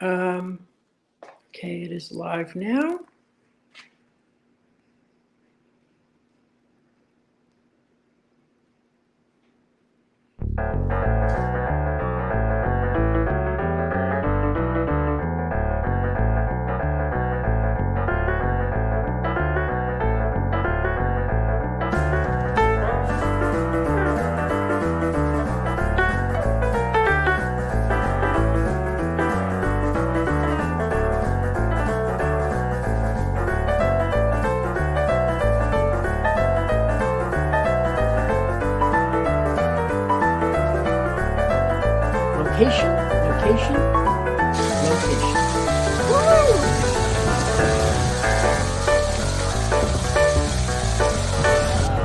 Um, okay, it is live now. Location, location, location.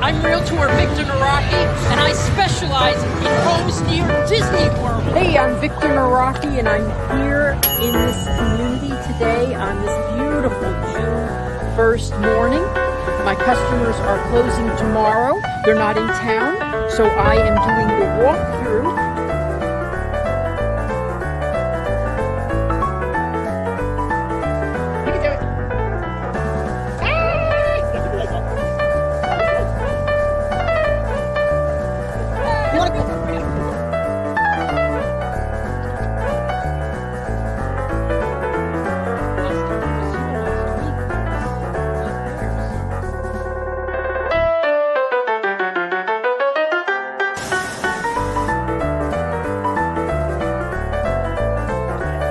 I'm Realtor Victor Naraki, and I specialize in homes near Disney World. Hey, I'm Victor Naraki, and I'm here in this community today on this beautiful June 1st morning. My customers are closing tomorrow. They're not in town, so I am doing the walkthrough.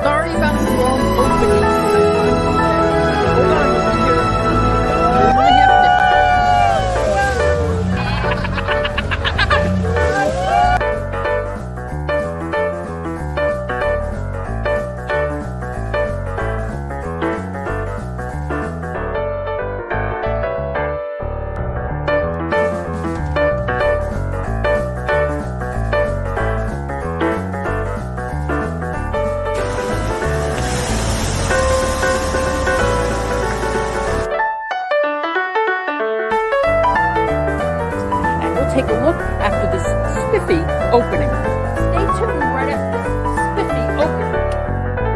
Sorry about the wrong opening. Hold on, we'll be here. We only have take a look after this spiffy opening. Stay tuned right after this spiffy opening.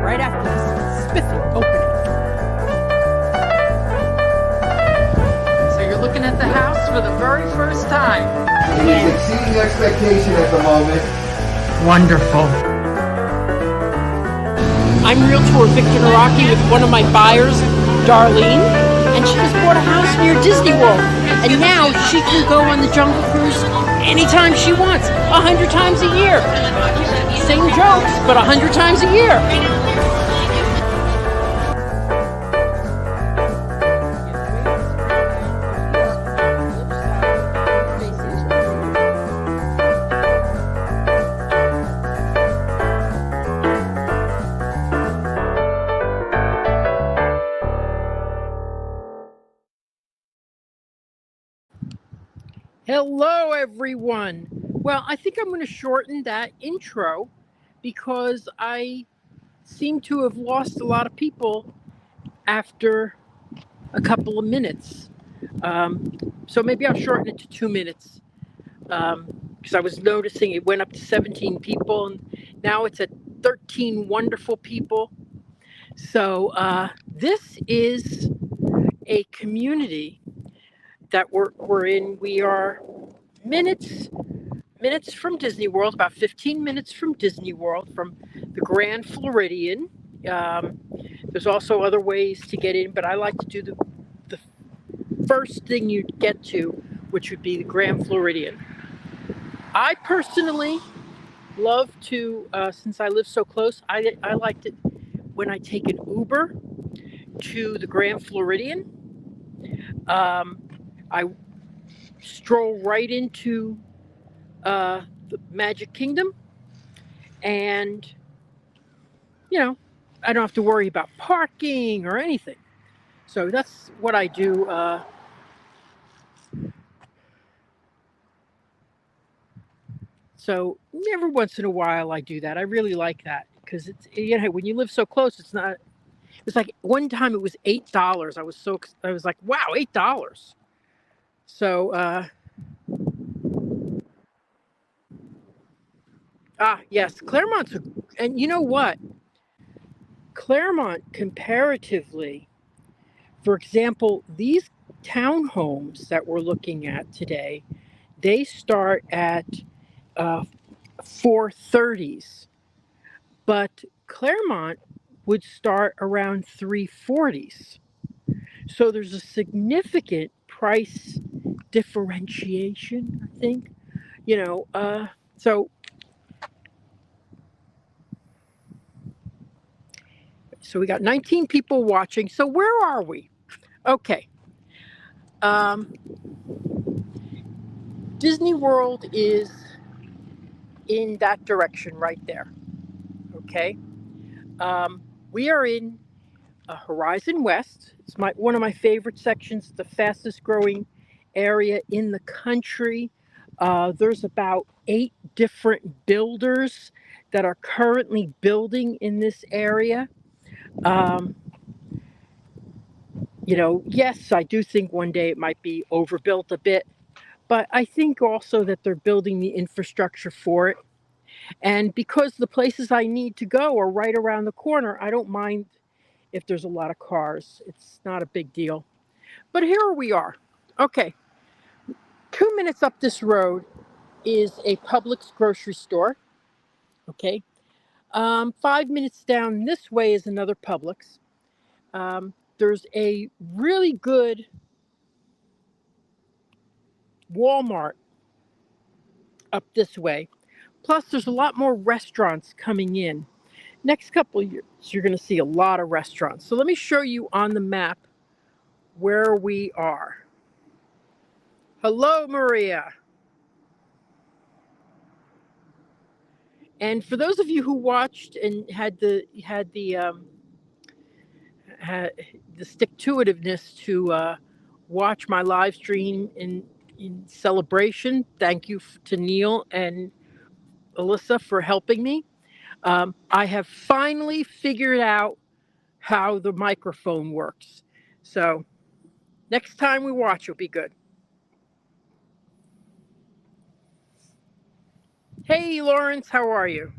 Right after this spiffy opening. So you're looking at the house for the very first time. It is exceeding expectation at the moment. Wonderful. I'm Realtor Victor Naraki with one of my buyers, Darlene, and she just bought a house near Disney World. And now she can go on the Jungle Cruise anytime she wants, 100 times a year. Same jokes, but 100 times a year. Hello, everyone. Well, I think I'm going to shorten that intro because I seem to have lost a lot of people after a couple of minutes. So maybe I'll shorten it to 2 minutes because I was noticing it went up to 17 people and now it's at 13 wonderful people. So this is a community that we're in. We are minutes from Disney World, about 15 minutes from Disney World, from the Grand Floridian. There's also other ways to get in, but I like to do the first thing you get to, which would be the Grand Floridian. I personally love to, since I live so close, I liked it when I take an Uber to the Grand Floridian. I stroll right into the Magic Kingdom, and I don't have to worry about parking or anything. So that's what I do. So every once in a while I do that. I really like that because it's when you live so close, it's not. It's like one time it was $8. I was like, wow, $8. So yes, Claremont's and you know what? Claremont, comparatively, for example, these townhomes that we're looking at today, they start at 430s, but Claremont would start around 340s. So there's a significant price differentiation, I think. So we got 19 people watching. So where are we? Okay. Disney World is in that direction right there. Okay. We are in Horizon West. It's one of my favorite sections, the fastest growing area in the country. There's about 8 different builders that are currently building in this area. Um, yes, I do think one day it might be overbuilt a bit, but I think also that they're building the infrastructure for it. And because the places I need to go are right around the corner, I don't mind if there's a lot of cars. It's not a big deal. But here we are. Okay, 2 minutes up this road is a Publix grocery store. Okay, 5 minutes down this way is another Publix. There's a really good Walmart up this way. Plus, there's a lot more restaurants coming in. Next couple of years, you're going to see a lot of restaurants. So let me show you on the map where we are. Hello, Maria. And for those of you who watched and had the stick-to-itiveness to watch my live stream in celebration, thank you to Neil and Alyssa for helping me. I have finally figured out how the microphone works. So next time we watch, it'll be good. Hey, Lawrence, how are you?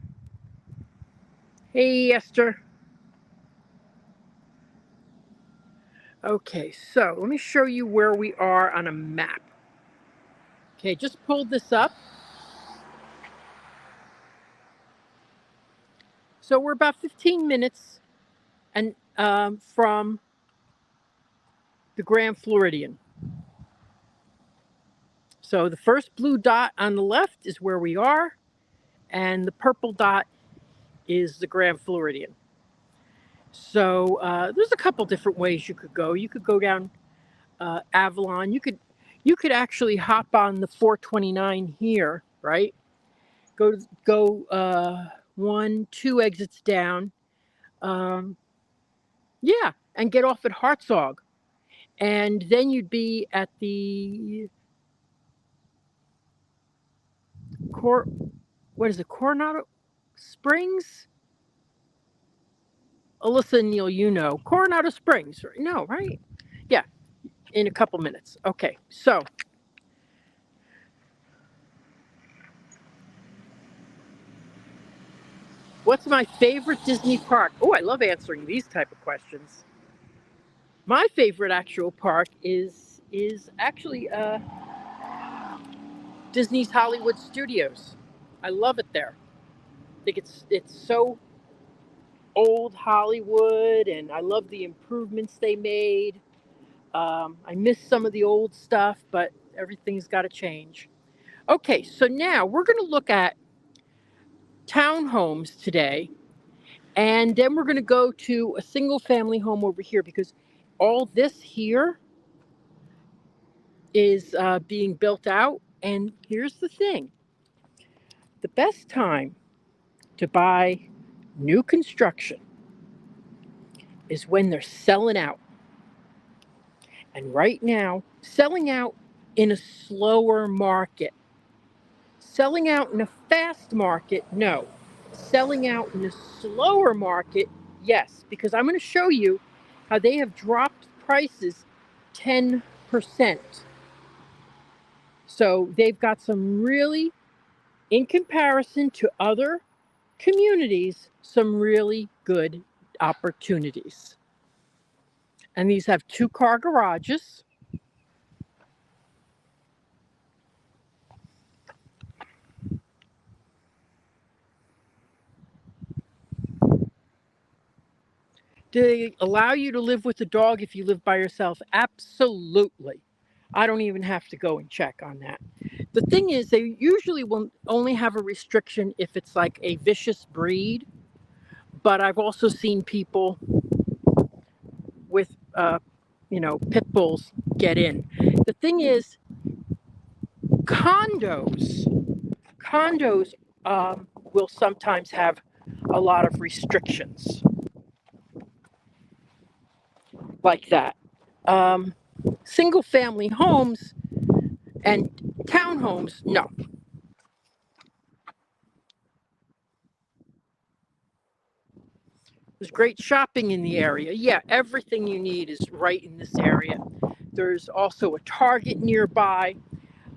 Hey, Esther. Okay, so let me show you where we are on a map. Okay, just pulled this up. So we're about 15 minutes and from the Grand Floridian. So the first blue dot on the left is where we are, and the purple dot is the Grand Floridian. So there's a couple different ways you could go. You could go down Avalon. You could actually hop on the 429 here, right? Go 1, 2 exits down. Yeah, and get off at Hartzog. And then you'd be at the Coronado Springs? Alyssa and Neil, Coronado Springs. No, right? Yeah, in a couple minutes. Okay, so what's my favorite Disney park? Oh, I love answering these type of questions. My favorite actual park is actually Disney's Hollywood Studios. I love it there. I think it's so old Hollywood, and I love the improvements they made. I miss some of the old stuff, but everything's got to change. Okay, so now we're going to look at townhomes today, and then we're going to go to a single family home over here because all this here is being built out. And here's the thing. The best time to buy new construction is when they're selling out. And right now, selling out in a slower market. Selling out in a fast market, no. Selling out in a slower market, yes. Because I'm going to show you how they have dropped prices 10%. So they've got some really, in comparison to other communities, some really good opportunities. And these have 2-car garages. Do they allow you to live with a dog if you live by yourself? Absolutely. I don't even have to go and check on that. The thing is, they usually will only have a restriction if it's like a vicious breed. But I've also seen people with, pit bulls get in. The thing is, condos will sometimes have a lot of restrictions like that. Single family homes and townhomes, no. There's great shopping in the area. Yeah, everything you need is right in this area. There's also a Target nearby.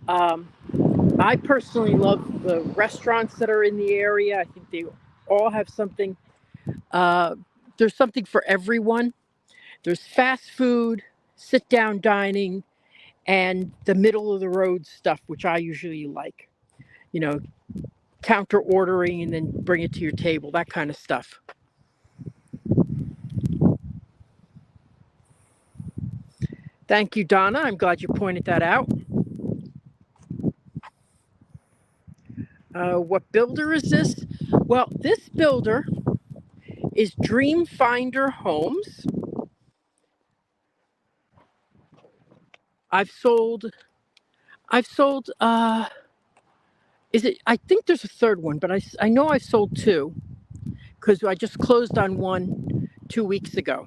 I personally love the restaurants that are in the area. I think they all have something. There's something for everyone. There's fast food, sit-down dining, and the middle of the road stuff, which I usually like. Counter ordering and then bring it to your table, that kind of stuff. Thank you, Donna. I'm glad you pointed that out. What builder is this? Well, this builder is Dreamfinder Homes. I've sold, I think there's a third one, but I know I sold 2 because I just closed on one 2 weeks ago.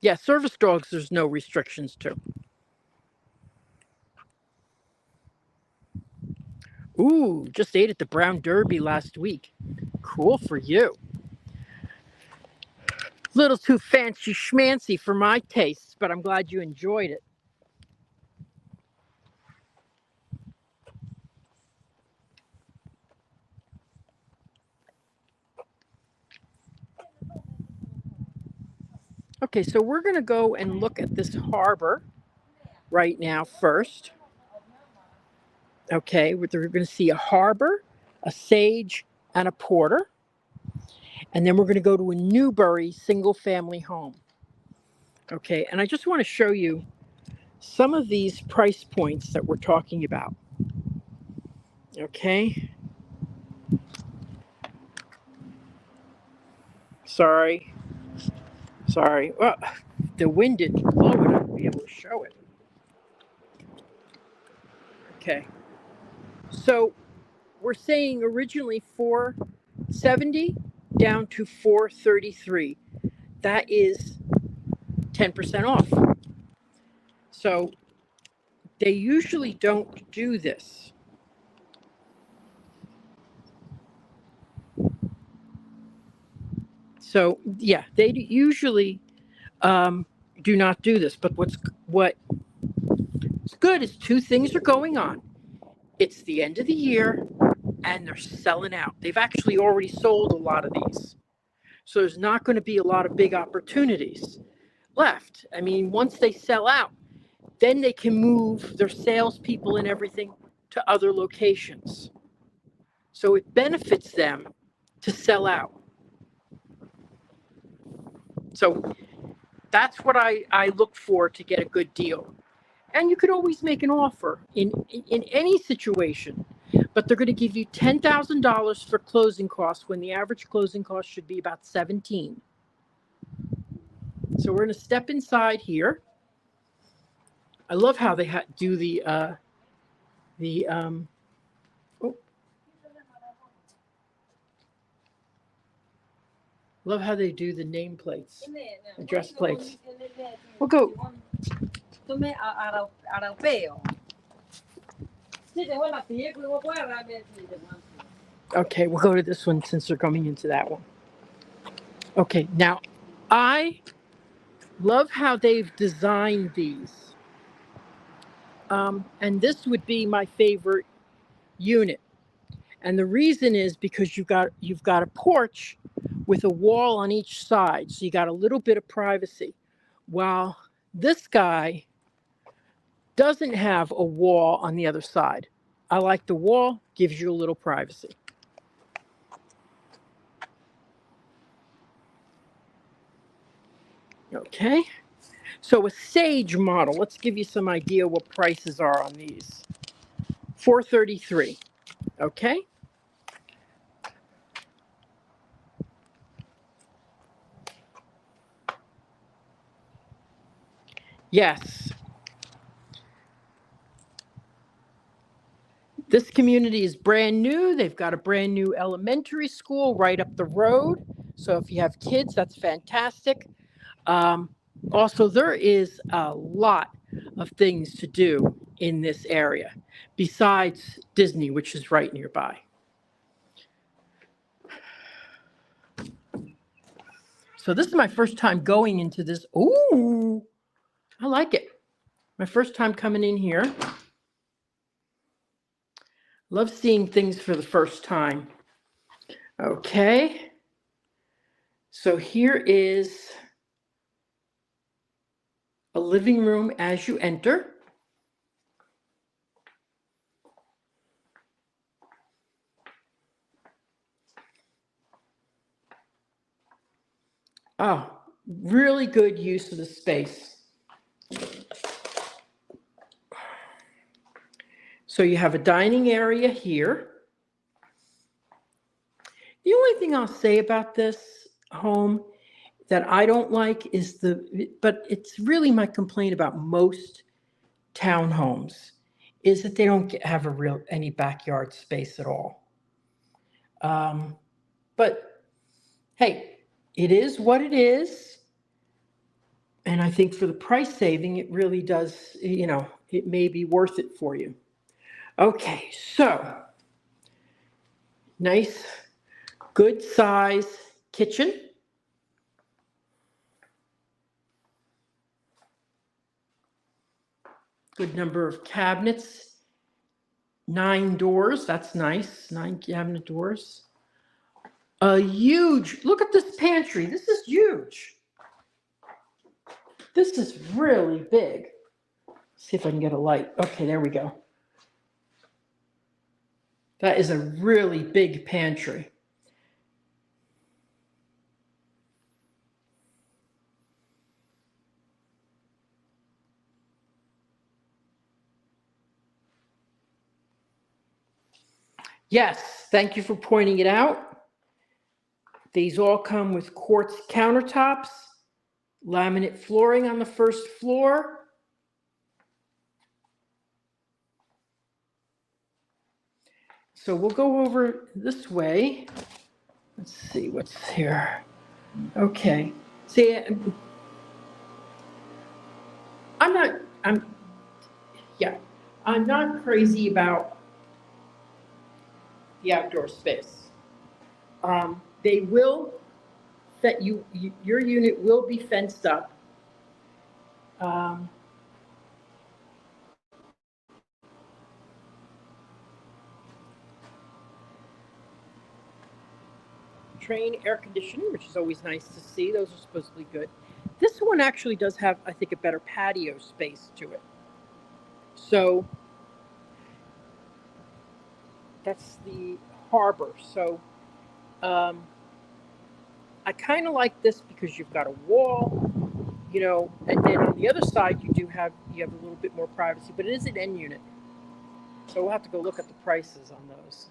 Yeah, service dogs, there's no restrictions to. Ooh, just ate at the Brown Derby last week. Cool for you. Little too fancy schmancy for my tastes, but I'm glad you enjoyed it. Okay, so we're going to go and look at this harbor right now first. Okay, we're going to see a harbor, a sage, and a porter. And then we're going to go to a Newbury single-family home. Okay, and I just want to show you some of these price points that we're talking about. Okay. Sorry. Well, the wind didn't blow it. I won't be able to show it. Okay. So we're saying originally $470 down to $433. That is 10% off. So they usually don't do this. So yeah, they usually do not do this. But what's good is 2 things are going on. It's the end of the year and they're selling out. They've actually already sold a lot of these. So there's not going to be a lot of big opportunities left. I mean, once they sell out, then they can move their salespeople and everything to other locations. So it benefits them to sell out. So that's what I look for to get a good deal. And you could always make an offer in any situation, but they're going to give you $10,000 for closing costs when the average closing cost should be about 17. So we're going to step inside here. I love how they do love how they do the nameplates, address plates. We'll go. Okay, we'll go to this one since they're coming into that one. Okay, now I love how they've designed these. And this would be my favorite unit. And the reason is because you've got a porch with a wall on each side, so you got a little bit of privacy. While this guy doesn't have a wall on the other side. I like the wall, gives you a little privacy. Okay, so a Sage model, let's give you some idea what prices are on these. $433, okay? Yes. This community is brand new. They've got a brand new elementary school right up the road. So if you have kids, that's fantastic. Also, there is a lot of things to do in this area besides Disney, which is right nearby. So this is my first time going into this. Ooh, I like it. My first time coming in here. Love seeing things for the first time. Okay. So here is a living room as you enter. Oh, really good use of the space. So you have a dining area here. The only thing I'll say about this home that I don't like is but it's really my complaint about most townhomes, is that they don't have any backyard space at all. But hey, it is what it is. And I think for the price saving, it really does, it may be worth it for you. Okay, so nice, good size kitchen. Good number of cabinets. 9 doors, that's nice, 9 cabinet doors. A huge, look at this pantry, this is huge. This is really big. See if I can get a light. Okay, there we go. That is a really big pantry. Yes, thank you for pointing it out. These all come with quartz countertops, laminate flooring on the first floor. So we'll go over this way. Let's see what's here. Okay. See, I'm not crazy about the outdoor space. They will, your unit will be fenced up. Train air conditioning, which is always nice to see. Those are supposed to be good. This one actually does have, I think, a better patio space to it. So that's the harbor. So I kind of like this because you've got a wall, and then on the other side you have a little bit more privacy, but it is an end unit. So we'll have to go look at the prices on those.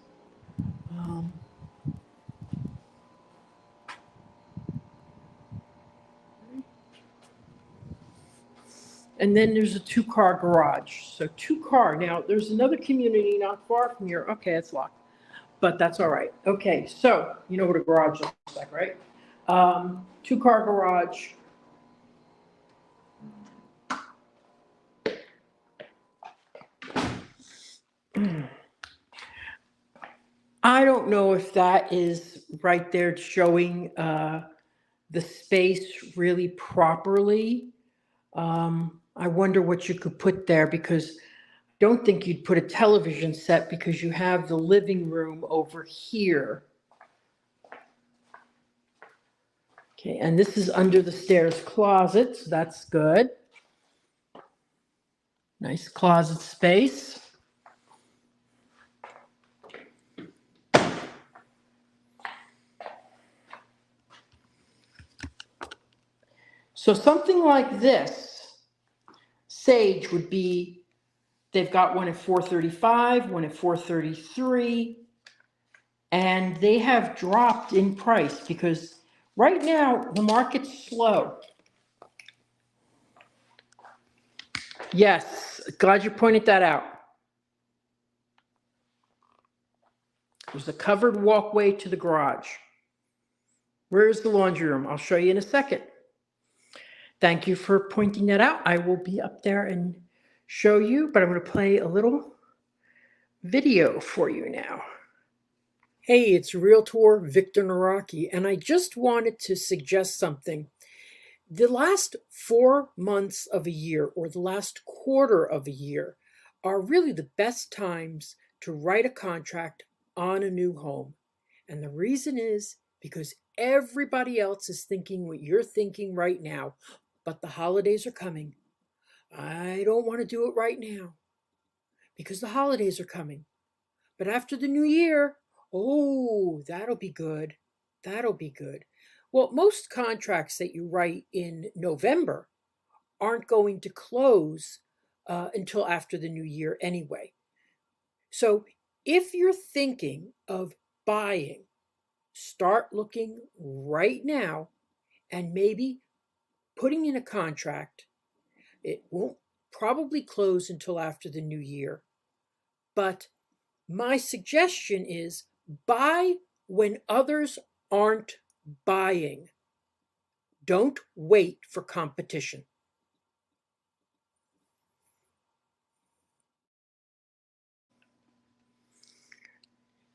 And then there's a 2-car garage. So 2-car. Now there's another community not far from here. Okay, it's locked, but that's all right. Okay, so you know what a garage looks like, right? 2-car garage. I don't know if that is right there showing the space really properly. I wonder what you could put there, because don't think you'd put a television set because you have the living room over here. Okay, and this is under the stairs closet, so that's good. Nice closet space. So something like this, Sage would be, they've got one at $435, one at $433, and they have dropped in price because right now the market's slow. Yes, glad you pointed that out. There's a covered walkway to the garage. Where's the laundry room? I'll show you in a second. Thank you for pointing that out. I will be up there and show you, but I'm going to play a little video for you now. Hey, it's Realtor Victor Naraki, and I just wanted to suggest something. The last 4 months of a year or the last quarter of a year are really the best times to write a contract on a new home. And the reason is because everybody else is thinking what you're thinking right now, but the holidays are coming. I don't want to do it right now because the holidays are coming. But after the new year, oh, that'll be good. That'll be good. Well, most contracts that you write in November aren't going to close until after the new year anyway. So if you're thinking of buying, start looking right now and maybe putting in a contract. It won't probably close until after the new year. But my suggestion is buy when others aren't buying. Don't wait for competition.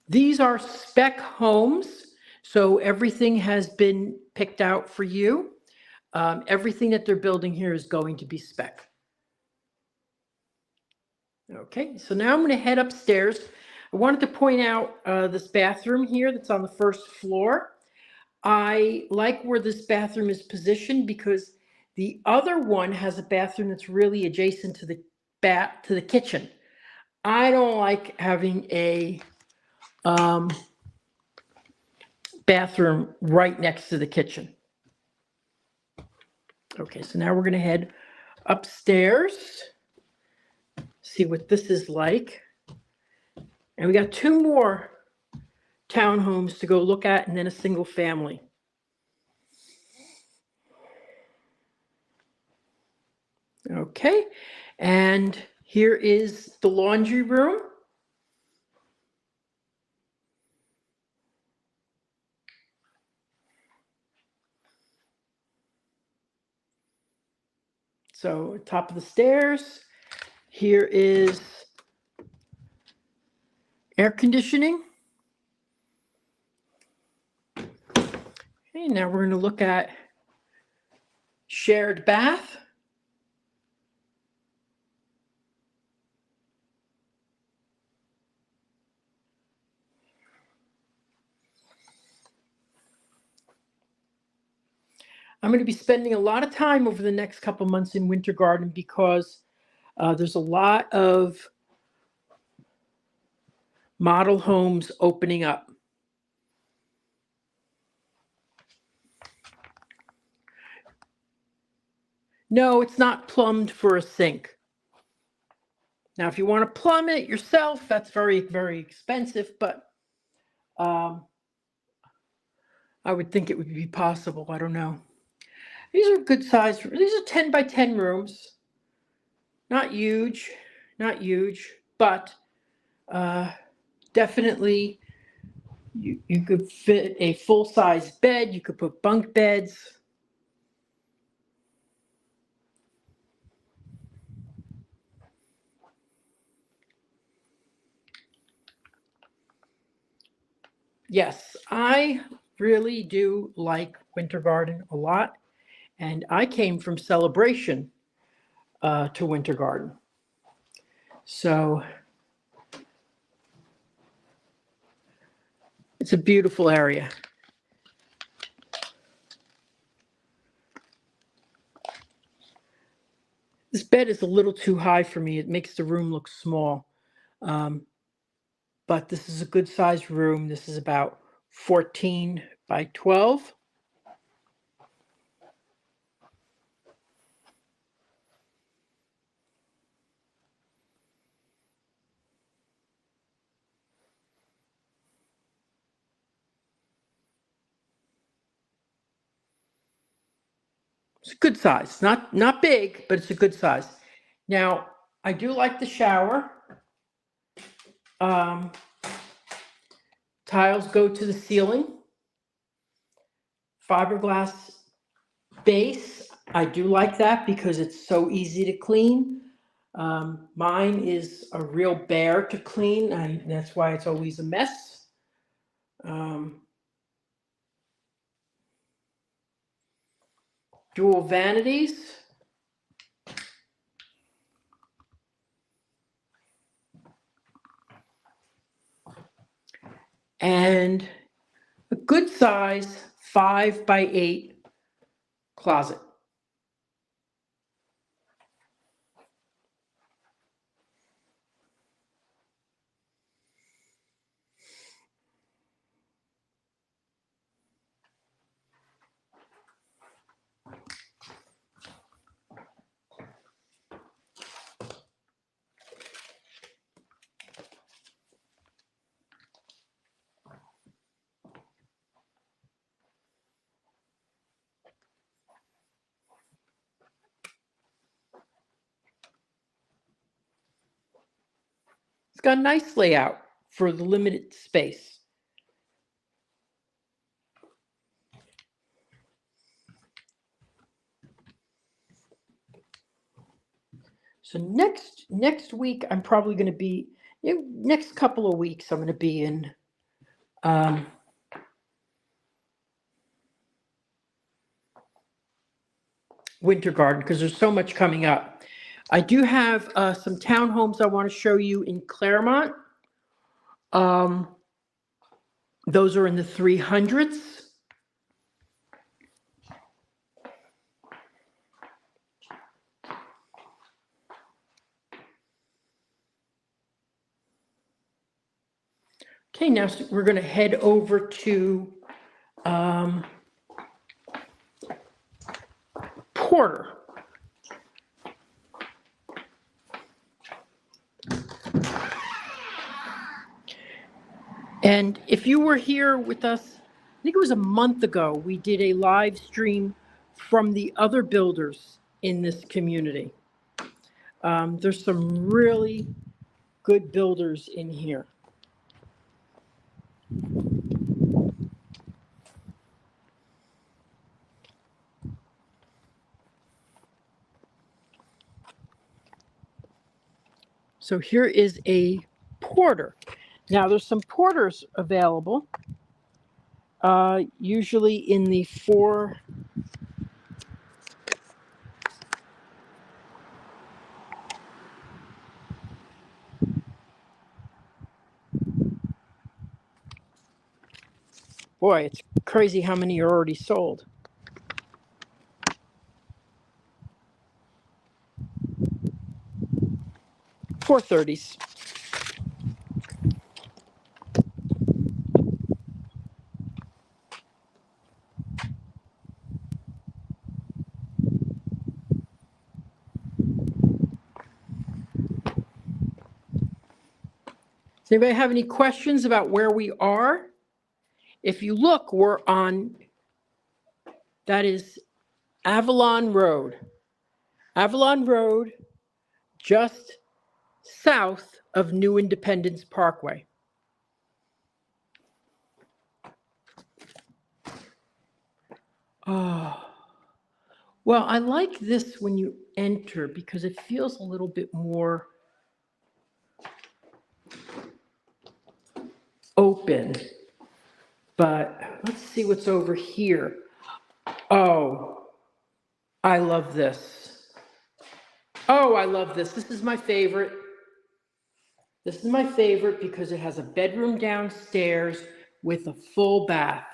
These are spec homes, so everything has been picked out for you. Everything that they're building here is going to be spec. Okay, so now I'm going to head upstairs. I wanted to point out this bathroom here that's on the first floor. I like where this bathroom is positioned because the other one has a bathroom that's really adjacent to the kitchen. I don't like having a bathroom right next to the kitchen. Okay, so now we're going to head upstairs, see what this is like. And we got 2 more townhomes to go look at and then a single family. Okay, and here is the laundry room. So top of the stairs, here is air conditioning. Okay, now we're going to look at shared bath. I'm going to be spending a lot of time over the next couple months in Winter Garden because there's a lot of model homes opening up. No, it's not plumbed for a sink. Now, if you want to plumb it yourself, that's very, very expensive, but I would think it would be possible. I don't know. These are good size. These are 10 by 10 rooms. Not huge, but definitely you could fit a full-size bed. You could put bunk beds. Yes, I really do like Winter Garden a lot. And I came from Celebration to Winter Garden. So it's a beautiful area. This bed is a little too high for me. It makes the room look small. But this is a good sized room. This is about 14 by 12. It's a good size. Not big, but it's a good size. Now, I do like the shower. Tiles go to the ceiling. Fiberglass base. I do like that because it's so easy to clean. Mine is a real bear to clean, and that's why it's always a mess. Dual vanities. And a good size 5 by 8 closet. It's got a nice layout for the limited space. So next week, I'm probably going to be, next couple of weeks, I'm going to be in Winter Garden because there's so much coming up. I do have some townhomes I want to show you in Claremont. Those are in the 300s. Okay, now we're going to head over to Porter. And if you were here with us, I think it was a month ago, we did a live stream from the other builders in this community. There's some really good builders in here. So here is a Porter. Now there's some Porters available, usually in the 4. Boy, it's crazy how many are already sold. $430s. Does anybody have any questions about where we are? If you look, we're on, that is Avalon Road. Avalon Road, just south of New Independence Parkway. Oh, well, I like this when you enter because it feels a little bit more open. But let's see what's over here. Oh, I love this. Oh, I love this. This is my favorite. This is my favorite because it has a bedroom downstairs with a full bath.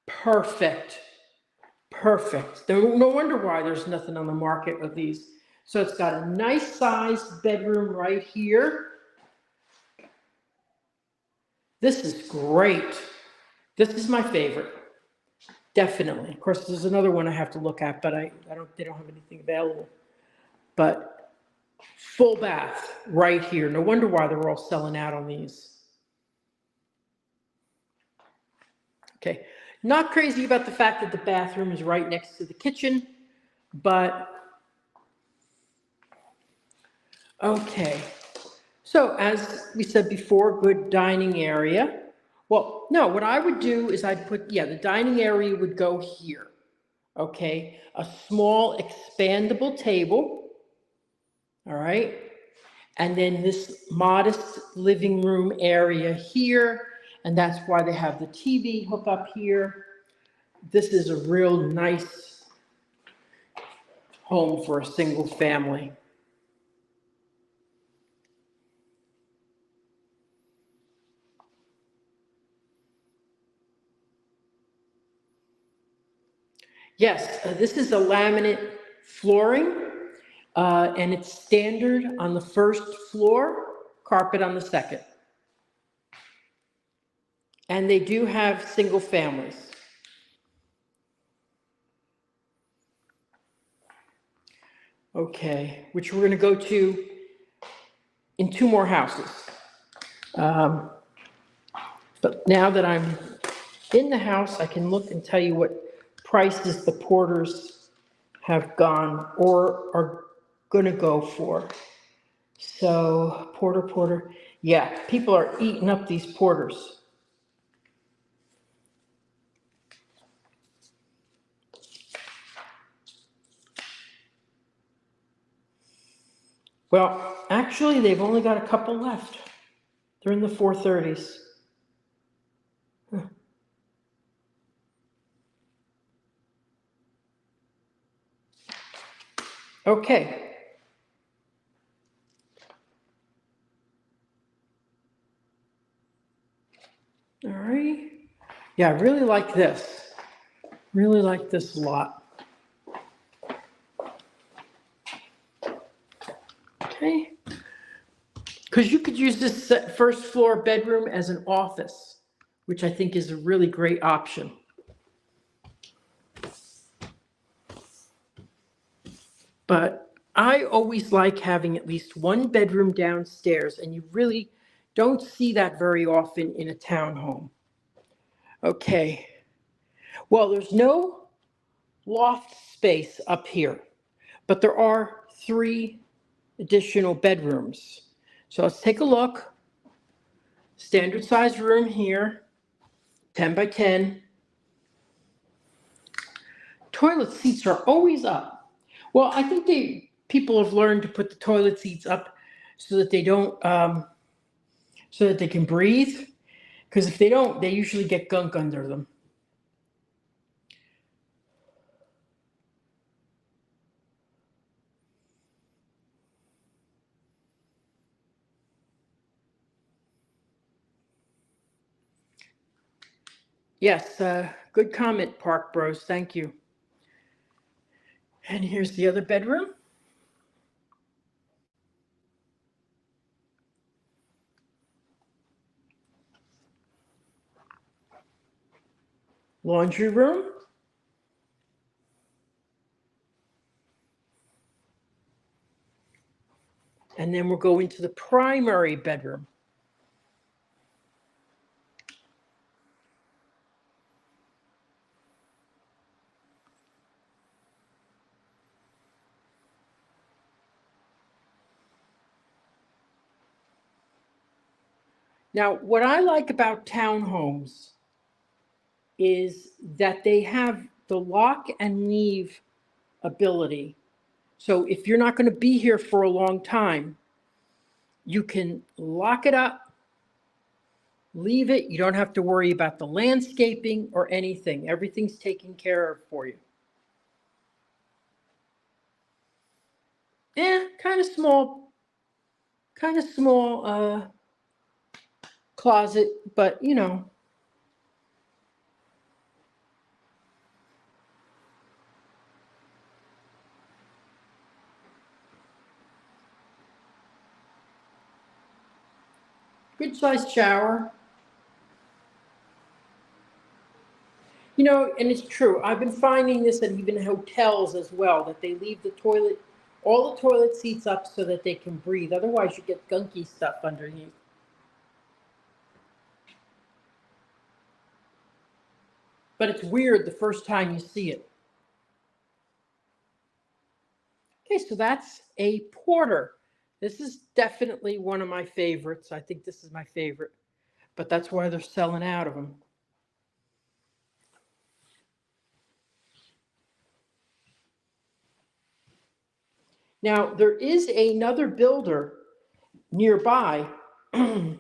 Perfect. Perfect. No wonder why there's nothing on the market of these. So it's got a nice sized bedroom right here. This is great. This is my favorite. Definitely. Of course, there's another one I have to look at, but they don't have anything available. But full bath right here. No wonder why they're all selling out on these. Okay. Not crazy about the fact that the bathroom is right next to the kitchen, but okay. So as we said before, good dining area. Well, no, what I would do is I'd put, the dining area would go here. Okay. A small expandable table. All right. And then this modest living room area here. And that's why they have the TV hook up here. This is a real nice home for a single family. Yes, this is a laminate flooring, and it's standard on the first floor, carpet on the second. And they do have single families. Okay, which we're going to go to in 2 more houses. But now that I'm in the house, I can look and tell you what prices the porters have gone or are going to go for. So, porter. Yeah, people are eating up these porters. Well, actually, they've only got a couple left. They're in the 430s. Okay. All right. Yeah, I really like this. Really like this a lot. Okay. Because you could use this first floor bedroom as an office, which I think is a really great option. But I always like having at least one bedroom downstairs, and you really don't see that very often in a townhome. Okay. Well, there's no loft space up here, but there are 3 additional bedrooms. So let's take a look. Standard size room here, 10 by 10. Toilet seats are always up. Well, I think people have learned to put the toilet seats up so that they don't, so that they can breathe. Because if they don't, they usually get gunk under them. Yes, good comment, Park Bros. Thank you. And here's the other bedroom. Laundry room. And then we'll go into the primary bedroom. Now, what I like about townhomes is that they have the lock and leave ability. So if you're not going to be here for a long time, you can lock it up, leave it. You don't have to worry about the landscaping or anything. Everything's taken care of for you. Yeah, kind of small closet, but you know. Good sized shower. You know, and it's true. I've been finding this at even hotels as well, that they leave the toilet, all the toilet seats up so that they can breathe. Otherwise, you get gunky stuff underneath. But it's weird the first time you see it. Okay, so that's a porter. This is definitely one of my favorites. I think this is my favorite, but that's why they're selling out of them. Now, there is another builder nearby that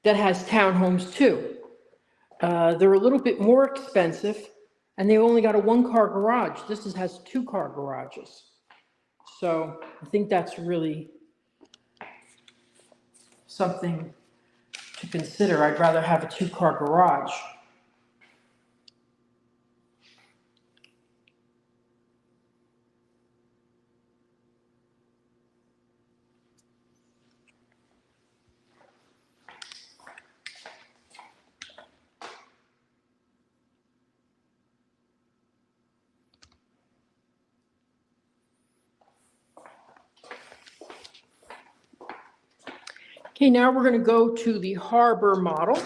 has townhomes too. They're a little bit more expensive, and they only got a one-car garage. This has two-car garages. So I think that's really something to consider. I'd rather have a two-car garage. Okay, now we're going to go to the harbor model.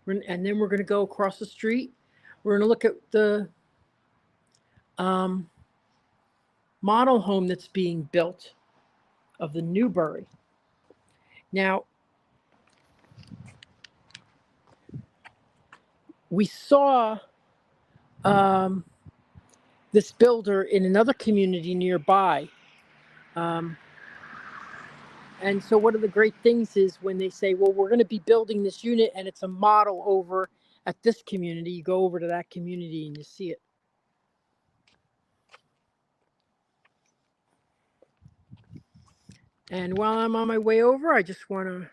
And then we're going to go across the street. We're going to look at the model home that's being built of the Newbury. Now, we saw this builder in another community nearby. And so one of the great things is when they say, well, we're going to be building this unit and it's a model over at this community, you go over to that community and you see it. And while I'm on my way over, I just want to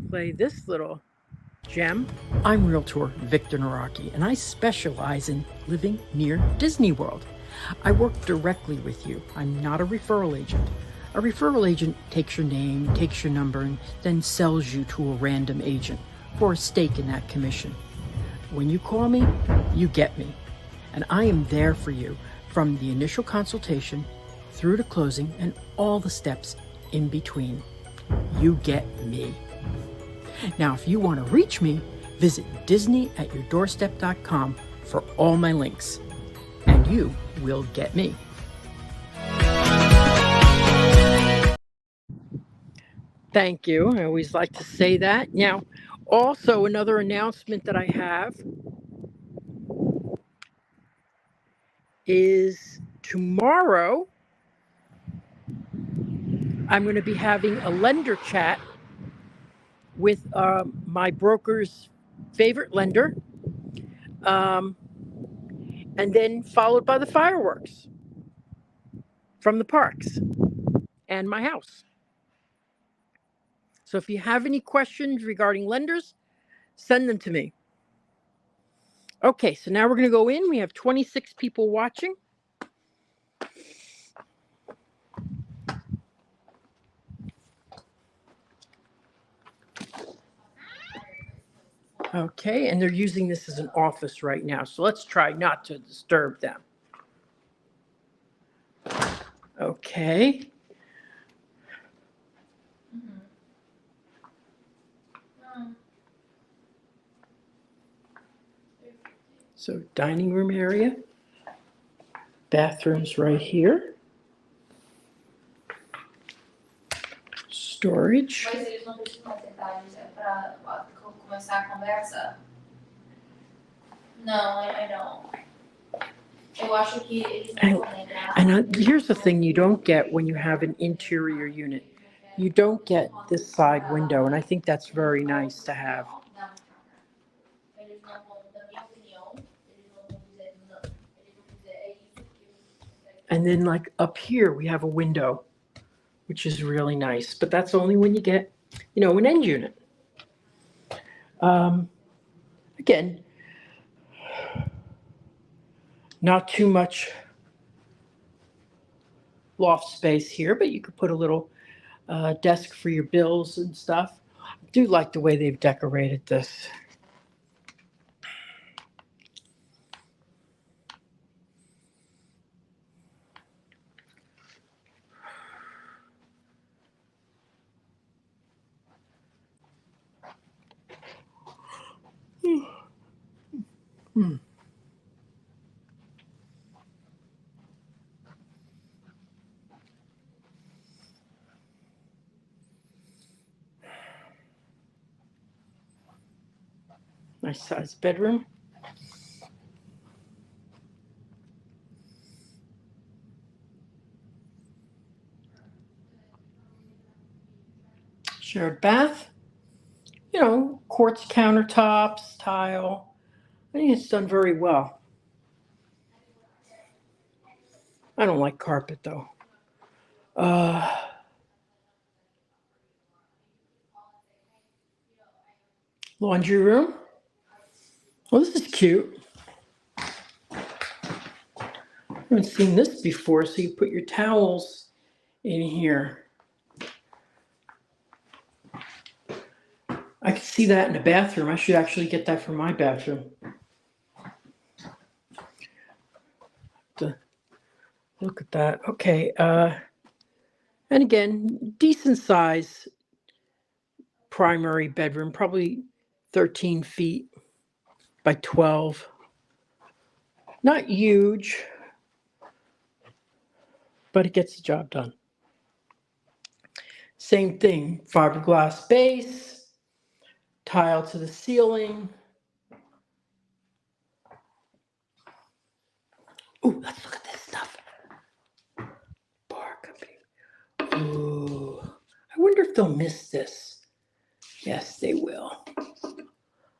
play this little gem. I'm Realtor Victor Naraki, and I specialize in living near Disney World. I work directly with you. I'm not a referral agent. A referral agent takes your name, takes your number, and then sells you to a random agent for a stake in that commission. When you call me, you get me. And I am there for you from the initial consultation through to closing and all the steps in between. You get me. Now, if you want to reach me, visit disneyatyourdoorstep.com for all my links, and you will get me. Thank you. I always like to say that. Now, also another announcement that I have is tomorrow I'm going to be having a lender chat with my broker's favorite lender, and then followed by the fireworks from the parks and my house. So if you have any questions regarding lenders, send them to me. Okay, so now we're going to go in. We have 26 people watching. Okay, and they're using this as an office right now, so let's try not to disturb them. Okay. So dining room area, bathrooms right here, storage. Mas eles não deixam mais detalhes, é pra começar a conversa? Não, I don't. Eu acho que eles não vão lembrar. And here's the thing you don't get when you have an interior unit. You don't get this side window, and I think that's very nice to have. eles não vão, na minha opinião, eles não vão dizer não. Eles vão dizer é isso que eu consegue. And then like up here, we have a window, which is really nice, but that's only when you get, an end unit. Again, not too much loft space here, but you could put a little desk for your bills and stuff. I do like the way they've decorated this. Nice size bedroom. Shared bath. Quartz countertops, tile. I think it's done very well. I don't like carpet though. Laundry room. Well, this is cute. I haven't seen this before, so you put your towels in here. I could see that in the bathroom. I should actually get that for my bathroom. Look at that. Okay. And again, decent size primary bedroom, probably 13 feet by 12. Not huge, but it gets the job done. Same thing, fiberglass base, tile to the ceiling. Ooh, let's look at this stuff. Bar company. Ooh, I wonder if they'll miss this. Yes, they will.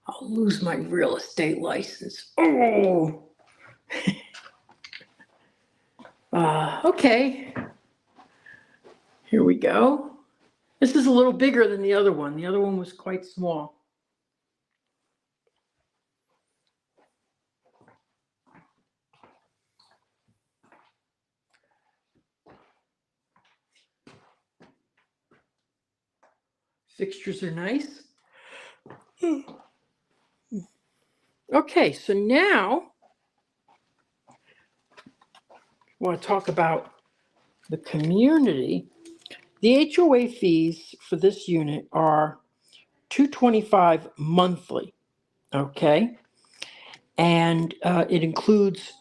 I'll lose my real estate license. Oh. Okay. Here we go. This is a little bigger than the other one. The other one was quite small. Fixtures are nice. Okay, so now I want to talk about the community. The HOA fees for this unit are $225 monthly, okay? And it includes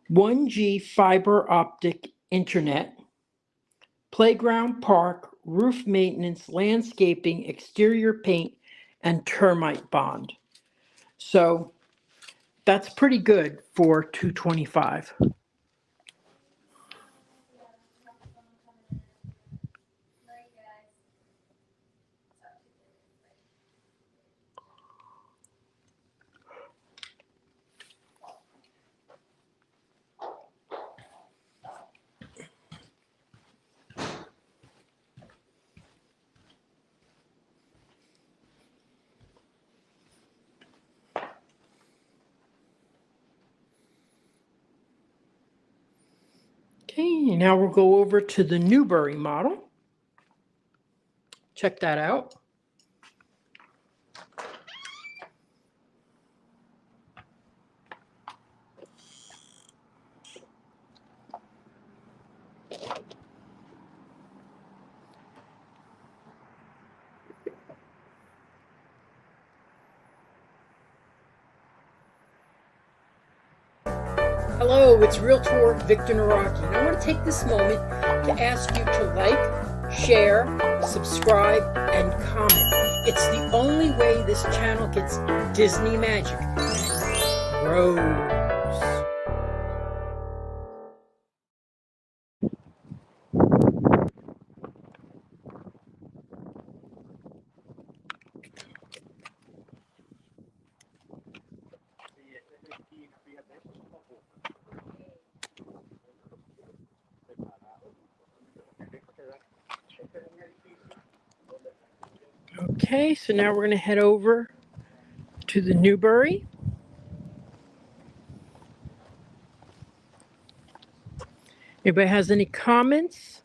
1G fiber optic internet, playground, park, roof maintenance, landscaping, exterior paint, and termite bond. So that's pretty good for $225. Okay, now we'll go over to the Newbury model. Check that out. Hello, it's Realtor Victor Naraki, and I want to take this moment to ask you to like, share, subscribe, and comment. It's the only way this channel gets Disney magic. Grows. Okay, so now we're going to head over to the Newbury. Anybody has any comments?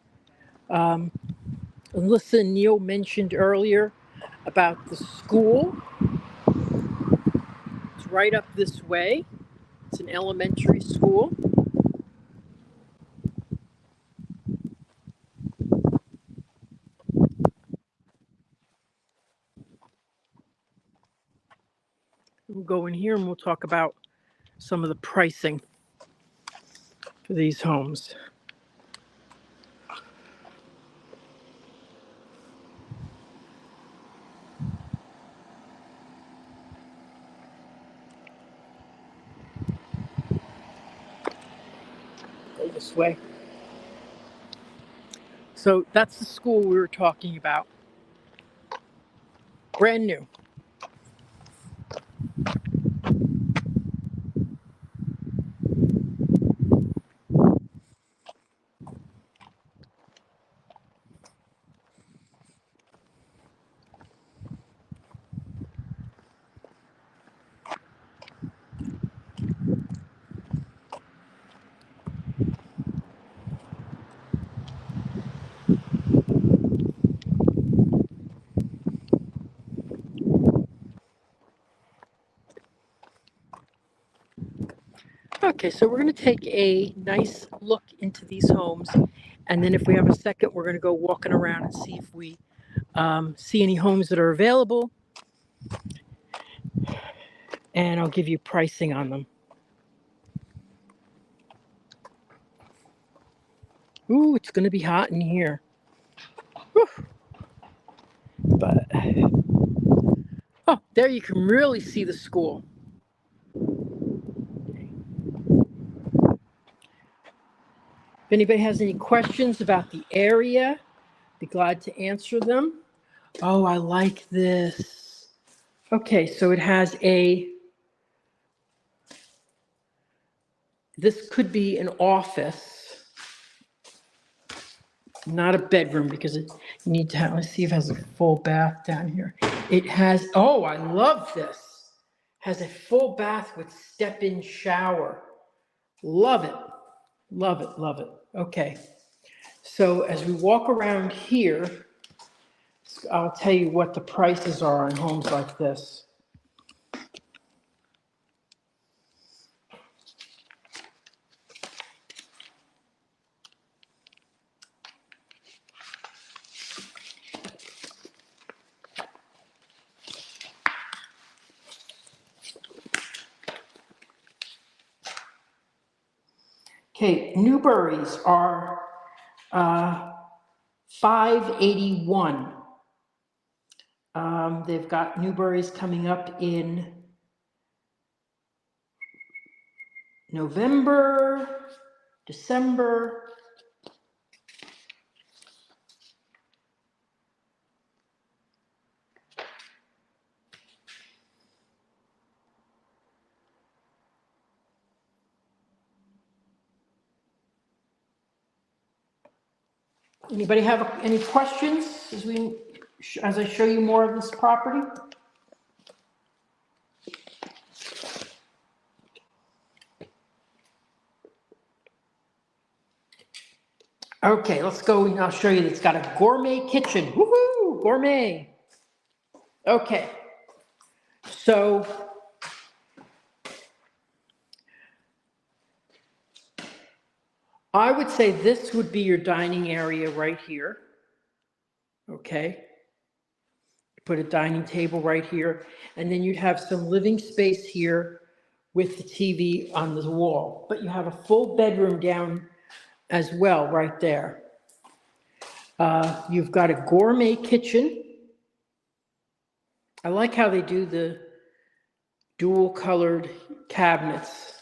Alyssa and Neil mentioned earlier about the school. It's right up this way. It's an elementary school. We'll go in here and we'll talk about some of the pricing for these homes. Go this way. So that's the school we were talking about. Brand new. Okay, so we're going to take a nice look into these homes, and then if we have a second, we're going to go walking around and see if we see any homes that are available, and I'll give you pricing on them. Ooh, it's going to be hot in here. Whew. But, oh, there you can really see the school. If anybody has any questions about the area, be glad to answer them. Oh, I like this. Okay, so it has this could be an office, not a bedroom, because you need to have, let's see if it has a full bath down here. It has, oh, I love this. Has a full bath with step-in shower. Love it, love it, love it. Okay, so as we walk around here, I'll tell you what the prices are on homes like this. Okay, Newburys are $581. They've got Newburys coming up in November, December. Anybody have any questions as I show you more of this property? Okay, let's go and I'll show you. It's got a gourmet kitchen. Woohoo, gourmet. Okay, so I would say this would be your dining area right here. Okay, put a dining table right here, and then you'd have some living space here with the TV on the wall, but you have a full bedroom down as well right there. You've got a gourmet kitchen. I like how they do the dual colored cabinets.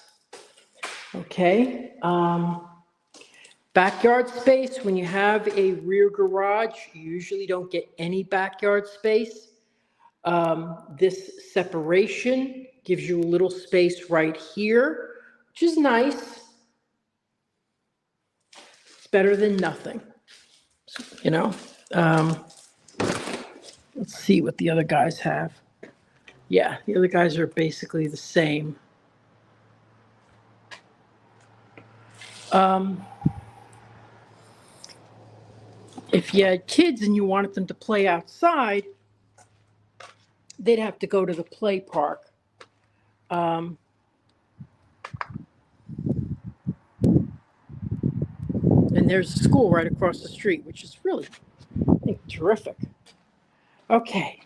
Okay. Backyard space, when you have a rear garage, you usually don't get any backyard space. This separation gives you a little space right here which is nice. It's better than nothing, you know. Let's see what the other guys have. Yeah, the other guys are basically the same. If you had kids and you wanted them to play outside, they'd have to go to the play park. And there's a school right across the street, which is really, I think, terrific. Okay.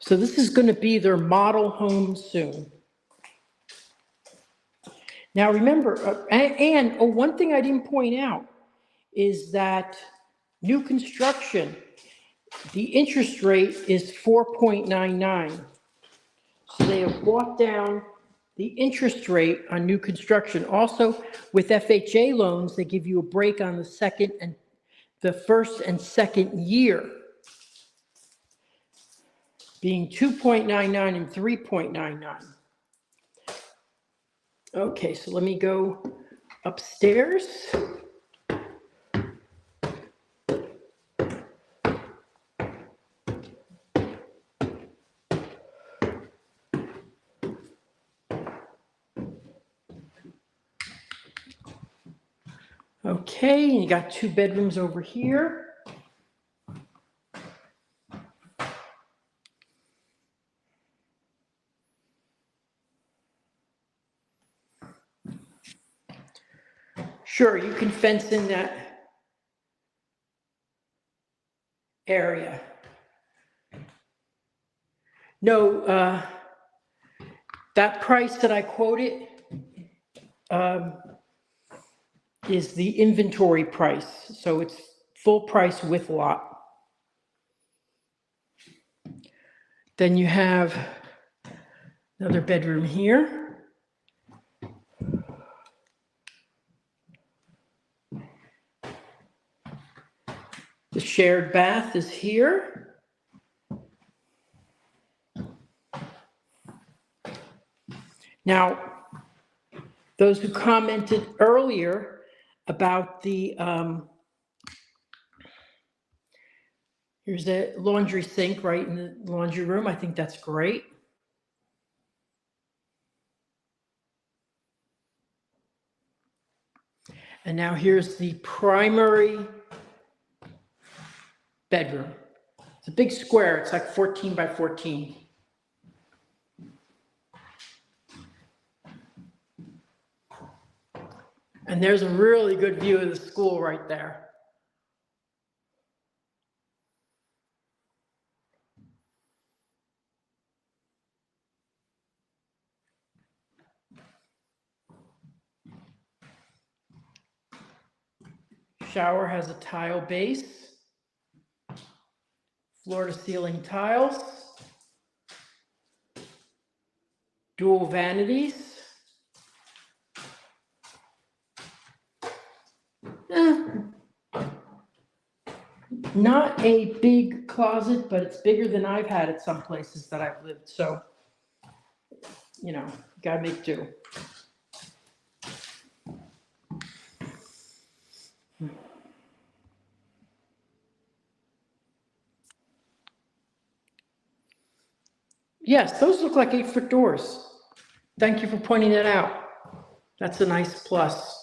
So this is going to be their model home soon. Now remember, one thing I didn't point out is that new construction, the interest rate is 4.99. So they have brought down the interest rate on new construction. Also, with FHA loans, they give you a break on the first and second year, being 2.99 and 3.99. Okay, so let me go upstairs. Okay, and you got 2 bedrooms over here. Sure, you can fence in that area. No, that price that I quoted is the inventory price, so it's full price with lot. Then you have another bedroom here. The shared bath is here. Now, those who commented earlier about the, here's a laundry sink right in the laundry room. I think that's great. And now here's the primary bedroom. It's a big square. It's like 14 by 14. And there's a really good view of the school right there. Shower has a tile base, floor to ceiling tiles, dual vanities. Not a big closet, but it's bigger than I've had at some places that I've lived. So, you know, gotta make do. Yes, those look like 8-foot doors. Thank you for pointing that out. That's a nice plus.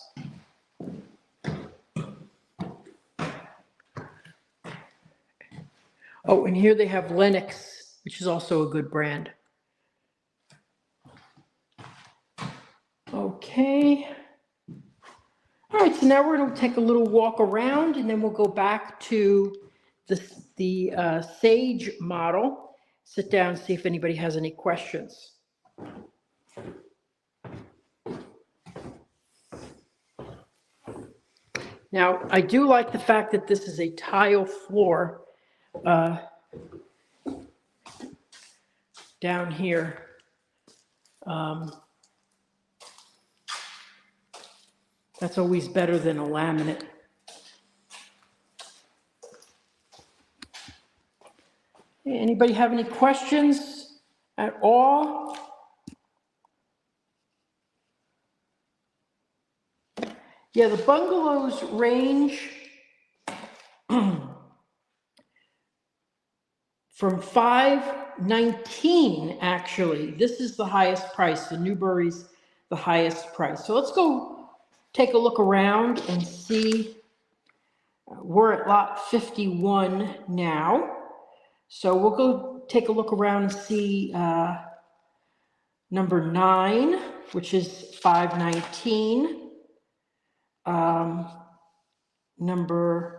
Oh, and here they have Lennox, which is also a good brand. Okay. All right, so now we're going to take a little walk around, and then we'll go back to the Sage model. Sit down and see if anybody has any questions. Now, I do like the fact that this is a tile floor down here. Um, that's always better than a laminate. Anybody have any questions at all? Yeah, the bungalows range from 519 actually. This is the highest price. The Newbury's the highest price. So let's go take a look around and see. We're at lot 51 now. So we'll go take a look around and see number 9, which is 519. Number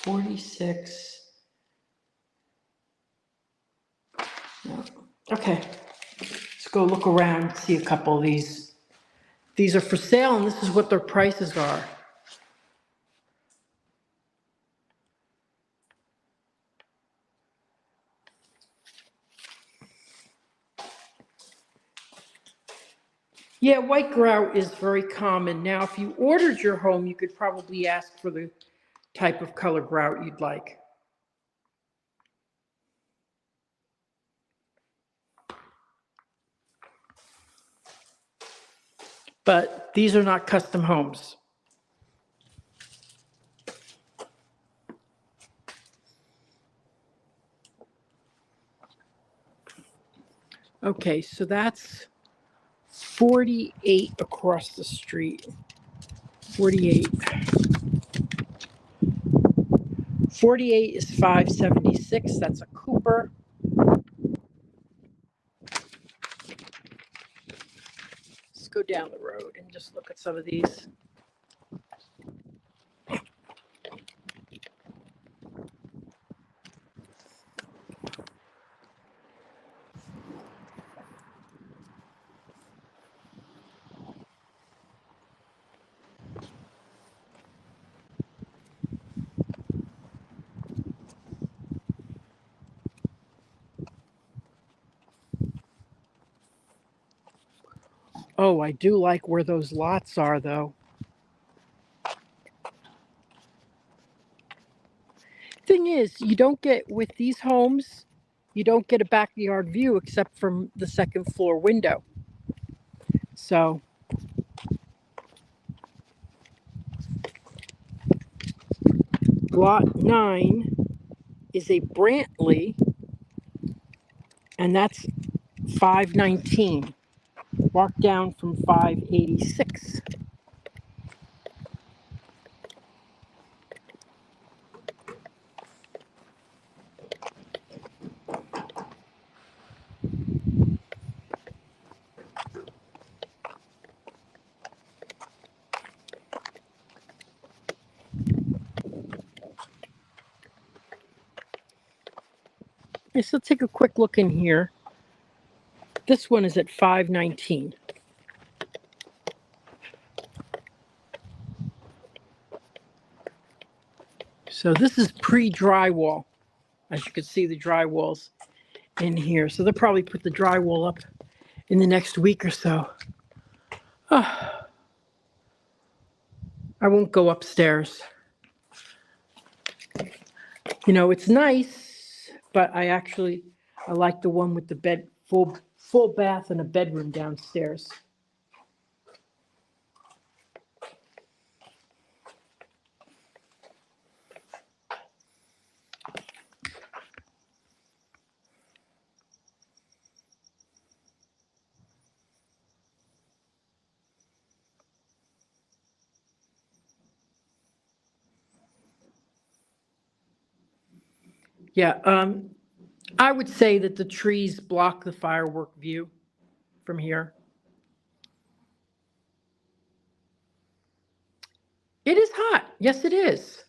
46. No. Okay, let's go look around and see a couple of these. These are for sale, and this is what their prices are. Yeah, white grout is very common. Now, if you ordered your home, you could probably ask for the type of color grout you'd like. But these are not custom homes. Okay, so that's 48 across the street. 48. 48 is 576. That's a Cooper. Let's go down the road and just look at some of these. Oh, I do like where those lots are, though. Thing is, you don't get, with these homes, you don't get a backyard view except from the second floor window. So, lot 9 is a Brantley, and that's 519, marked down from 586. So take a quick look in here. This one is at 519. So this is pre-drywall. As you can see, the drywall's in here. So they'll probably put the drywall up in the next week or so. Oh, I won't go upstairs. You know, it's nice, but I like the one with the bed, full bath and a bedroom downstairs. Yeah, I would say that the trees block the firework view from here. It is hot. Yes, it is.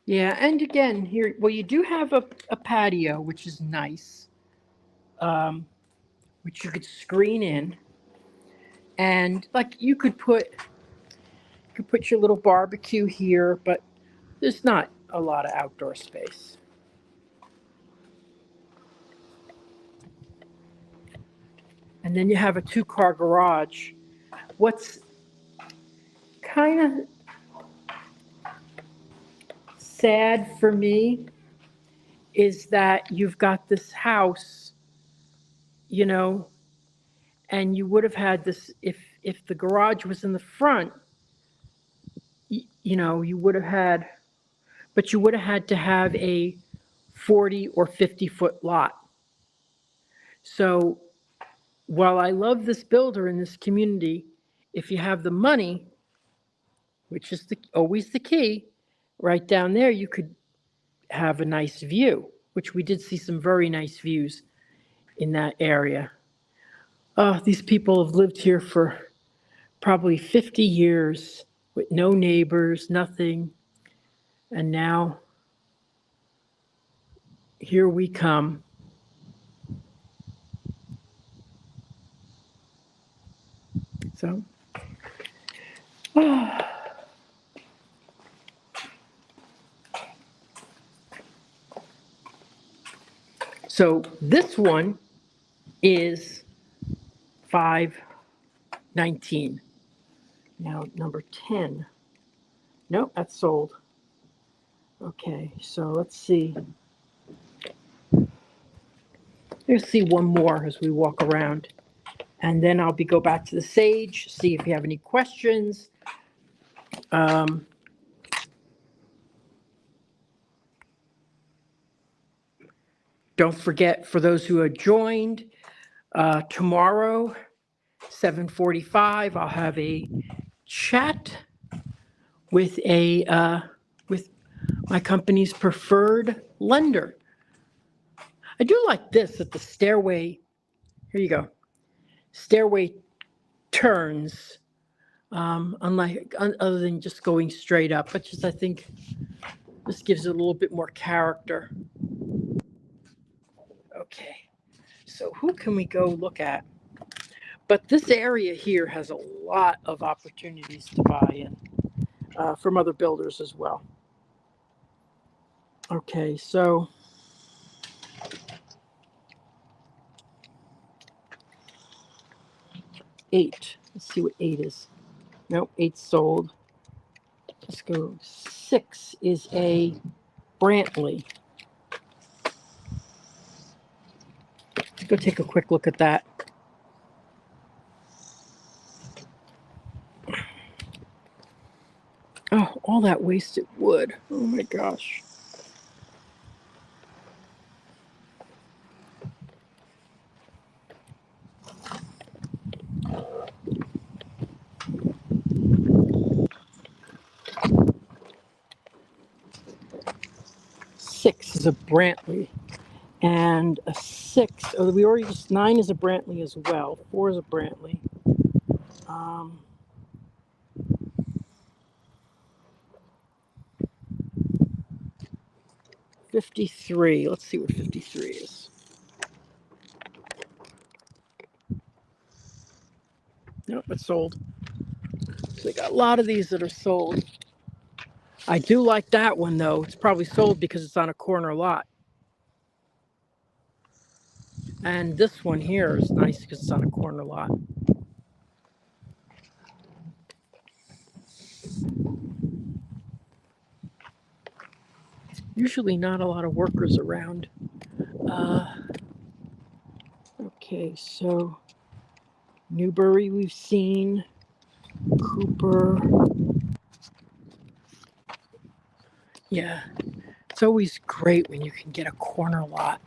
Yeah, and again, here, well, you do have a patio, which is nice, which you could screen in, and like you could put your little barbecue here, but there's not a lot of outdoor space. And then you have a two-car garage. What's kind of sad for me is that you've got this house, you know, and you would have had this if the garage was in the front, you would have had, but you would have had to have a 40 or 50-foot lot. So while I love this builder in this community, if you have the money, which is always the key, right down there, you could have a nice view, which we did see some very nice views in that area. These people have lived here for probably 50 years with no neighbors, nothing. And now here we come. So, so this one is 519. Now number 10. Nope, that's sold. Okay, so let's see. Let's see one more as we walk around. And then I'll go back to the Sage, see if you have any questions. Don't forget, for those who have joined, tomorrow, 7:45, I'll have a chat with with my company's preferred lender. I do like this, that the stairway, here you go, stairway turns, other than just going straight up, but just I think this gives it a little bit more character. Okay, so who can we go look at? But this area here has a lot of opportunities to buy in from other builders as well. Okay, so eight. Let's see what 8 is. Nope, 8's sold. Let's go. 6 is a Brantley. Let's go take a quick look at that. Oh, all that wasted wood. Oh my gosh. Six is a Brantley. And a 6, oh, we already just, 9 is a Brantley as well. 4 is a Brantley. 53. Let's see what 53 is. Nope, it's sold. So they got a lot of these that are sold. I do like that one though. It's probably sold because it's on a corner lot. And this one here is nice because it's on a corner lot. Usually not a lot of workers around. Okay, so Newbury we've seen. Cooper. Yeah, it's always great when you can get a corner lot.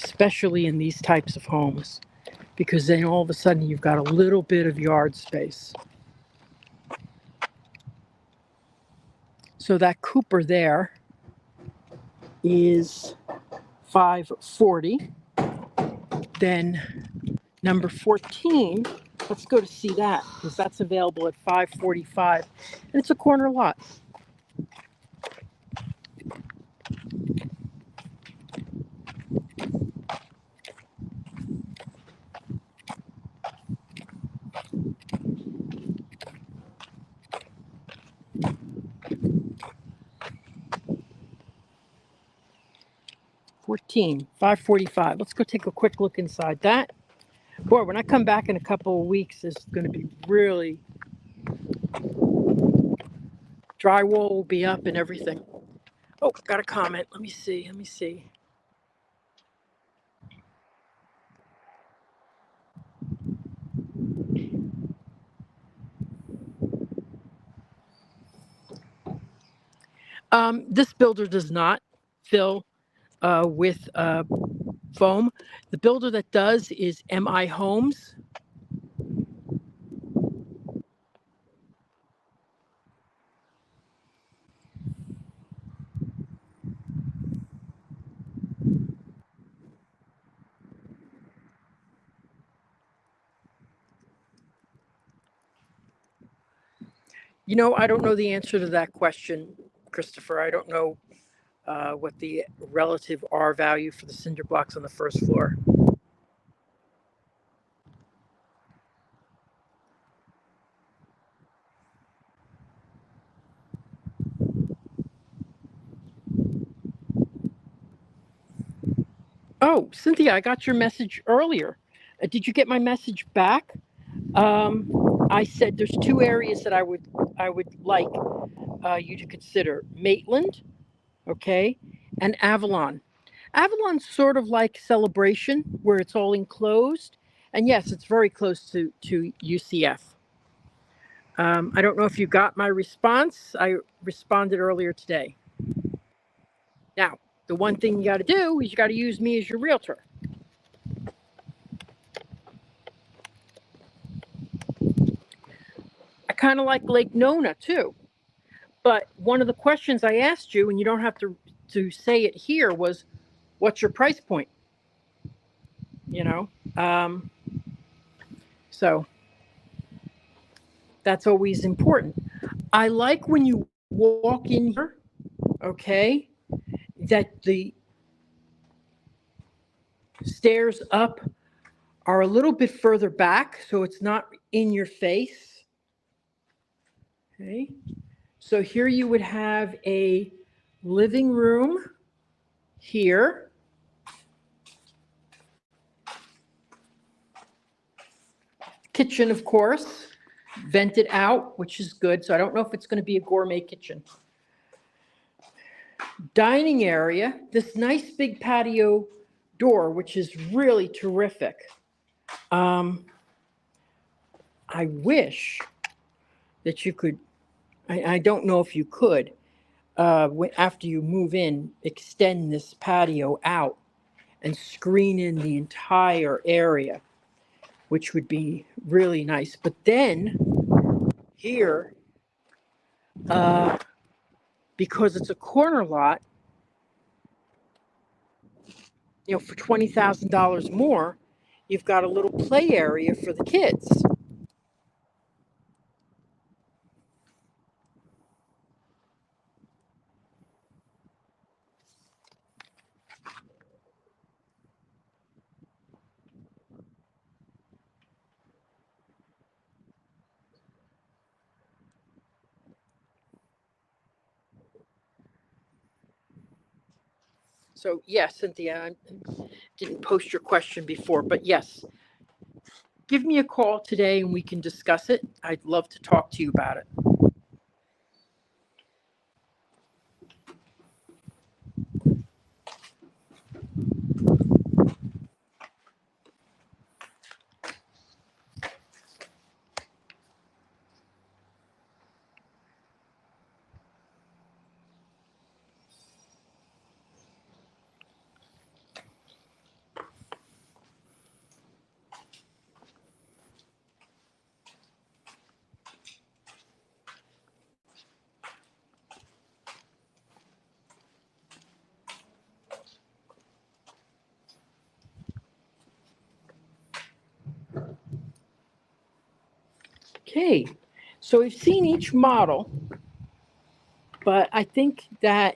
Especially in these types of homes, because then all of a sudden you've got a little bit of yard space. So that Cooper there is 540. Then number 14 Let's go to see that because that's available at 545, and it's a corner lot. $545. Let's go take a quick look inside that. Boy, when I come back in a couple of weeks, it's going to be really, drywall will be up and everything. Oh, got a comment. Let me see. This builder does not fill with foam. The builder that does is MI Homes. You know, I don't know the answer to that question, Christopher. I don't know what the relative R value for the cinder blocks on the first floor. Oh, Cynthia, I got your message earlier. Did you get my message back? I said there's two areas that I would like you to consider: Maitland, okay, and Avalon. Avalon's sort of like Celebration, where it's all enclosed, and yes, it's very close to UCF. I don't know if you got my response. I responded earlier today. Now, the one thing you got to do is you got to use me as your realtor. I kind of like Lake Nona too. But one of the questions I asked you, and you don't have to say it here, was, what's your price point? You know, so that's always important. I like when you walk in here, okay, that the stairs up are a little bit further back, so it's not in your face. Okay, so here you would have a living room here. Kitchen, of course, vented out, which is good. So I don't know if it's going to be a gourmet kitchen. Dining area, this nice big patio door, which is really terrific. I wish that you could, I don't know if you could, after you move in, extend this patio out and screen in the entire area, which would be really nice. But then here, because it's a corner lot, you know, for $20,000 more, you've got a little play area for the kids. So yes, Cynthia, I didn't post your question before, but yes, give me a call today and we can discuss it. I'd love to talk to you about it. Okay, so we've seen each model, but I think that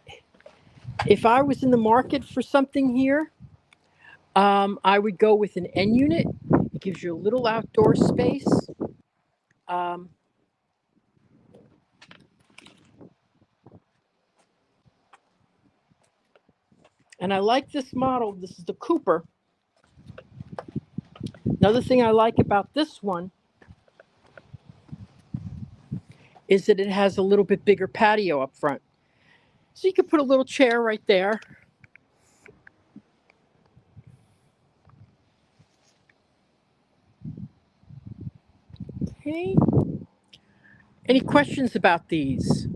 if I was in the market for something here, I would go with an N unit. It gives you a little outdoor space. Um, and I like this model. This is the Cooper. Another thing I like about this one is that it has a little bit bigger patio up front. So you could put a little chair right there. Okay. Any questions about these?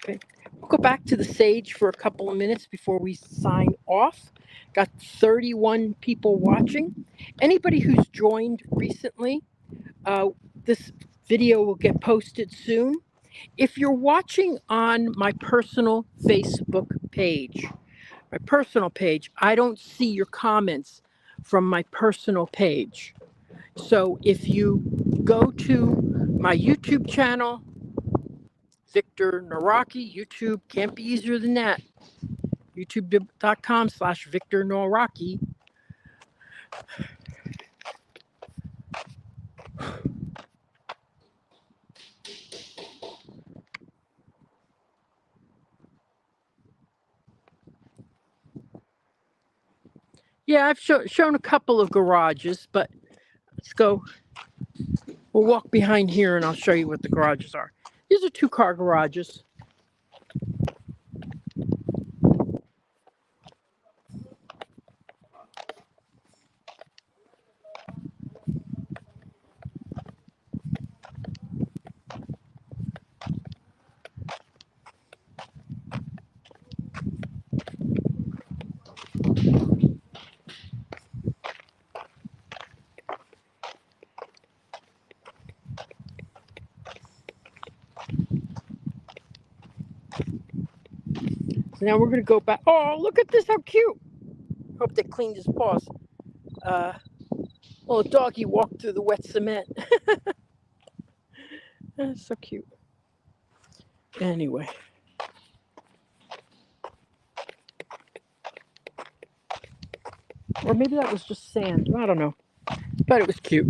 Okay. We'll go back to the Sage for a couple of minutes before we sign off. Got 31 people watching. Anybody who's joined recently, this video will get posted soon. If you're watching on my personal Facebook page, I don't see your comments from my personal page. So if you go to my YouTube channel, Victor Noraki, YouTube, can't be easier than that. youtube.com/Victor Noraki. Yeah, I've shown a couple of garages, but let's go. We'll walk behind here and I'll show you what the garages are. These are 2-car garages. So now we're going to go back. Oh, look at this, how cute. Hope they cleaned his paws. Little doggy walked through the wet cement. That's so cute. Anyway. Or maybe that was just sand. I don't know. But it was cute.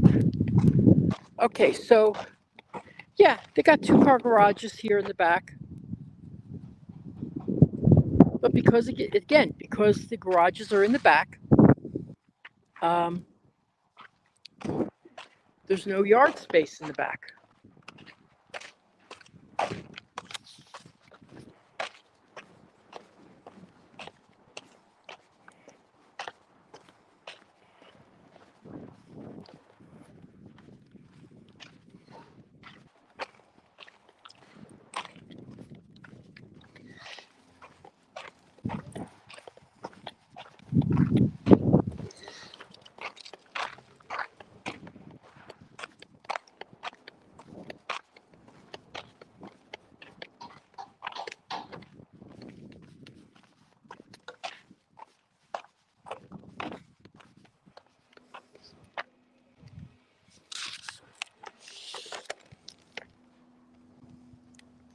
Okay, so yeah, they got 2-car garages here in the back. But because the garages are in the back, there's no yard space in the back.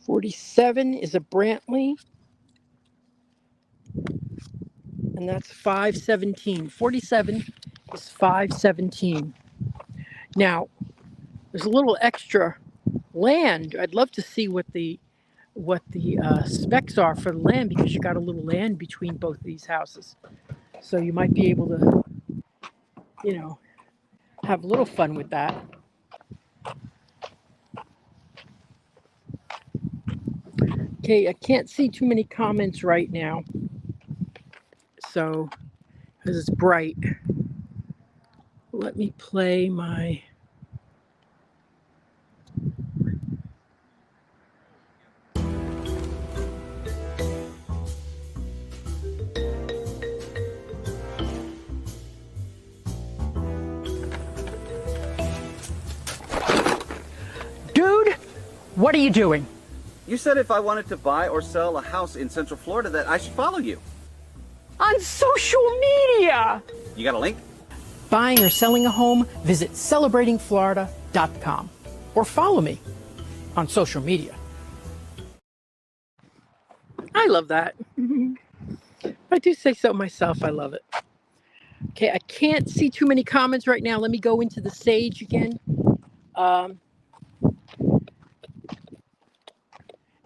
$47 is a Brantley, and that's $517. 47 is $517. Now, there's a little extra land. I'd love to see what the specs are for the land, because you got a little land between both of these houses, so you might be able to, have a little fun with that. Okay, I can't see too many comments right now, so because it's bright. Let me play my Dude, what are you doing? You said if I wanted to buy or sell a house in Central Florida that I should follow you. On social media! You got a link? Buying or selling a home, visit celebratingflorida.com or follow me on social media. I love that. I do say so myself. I love it. Okay, I can't see too many comments right now. Let me go into the Sage again.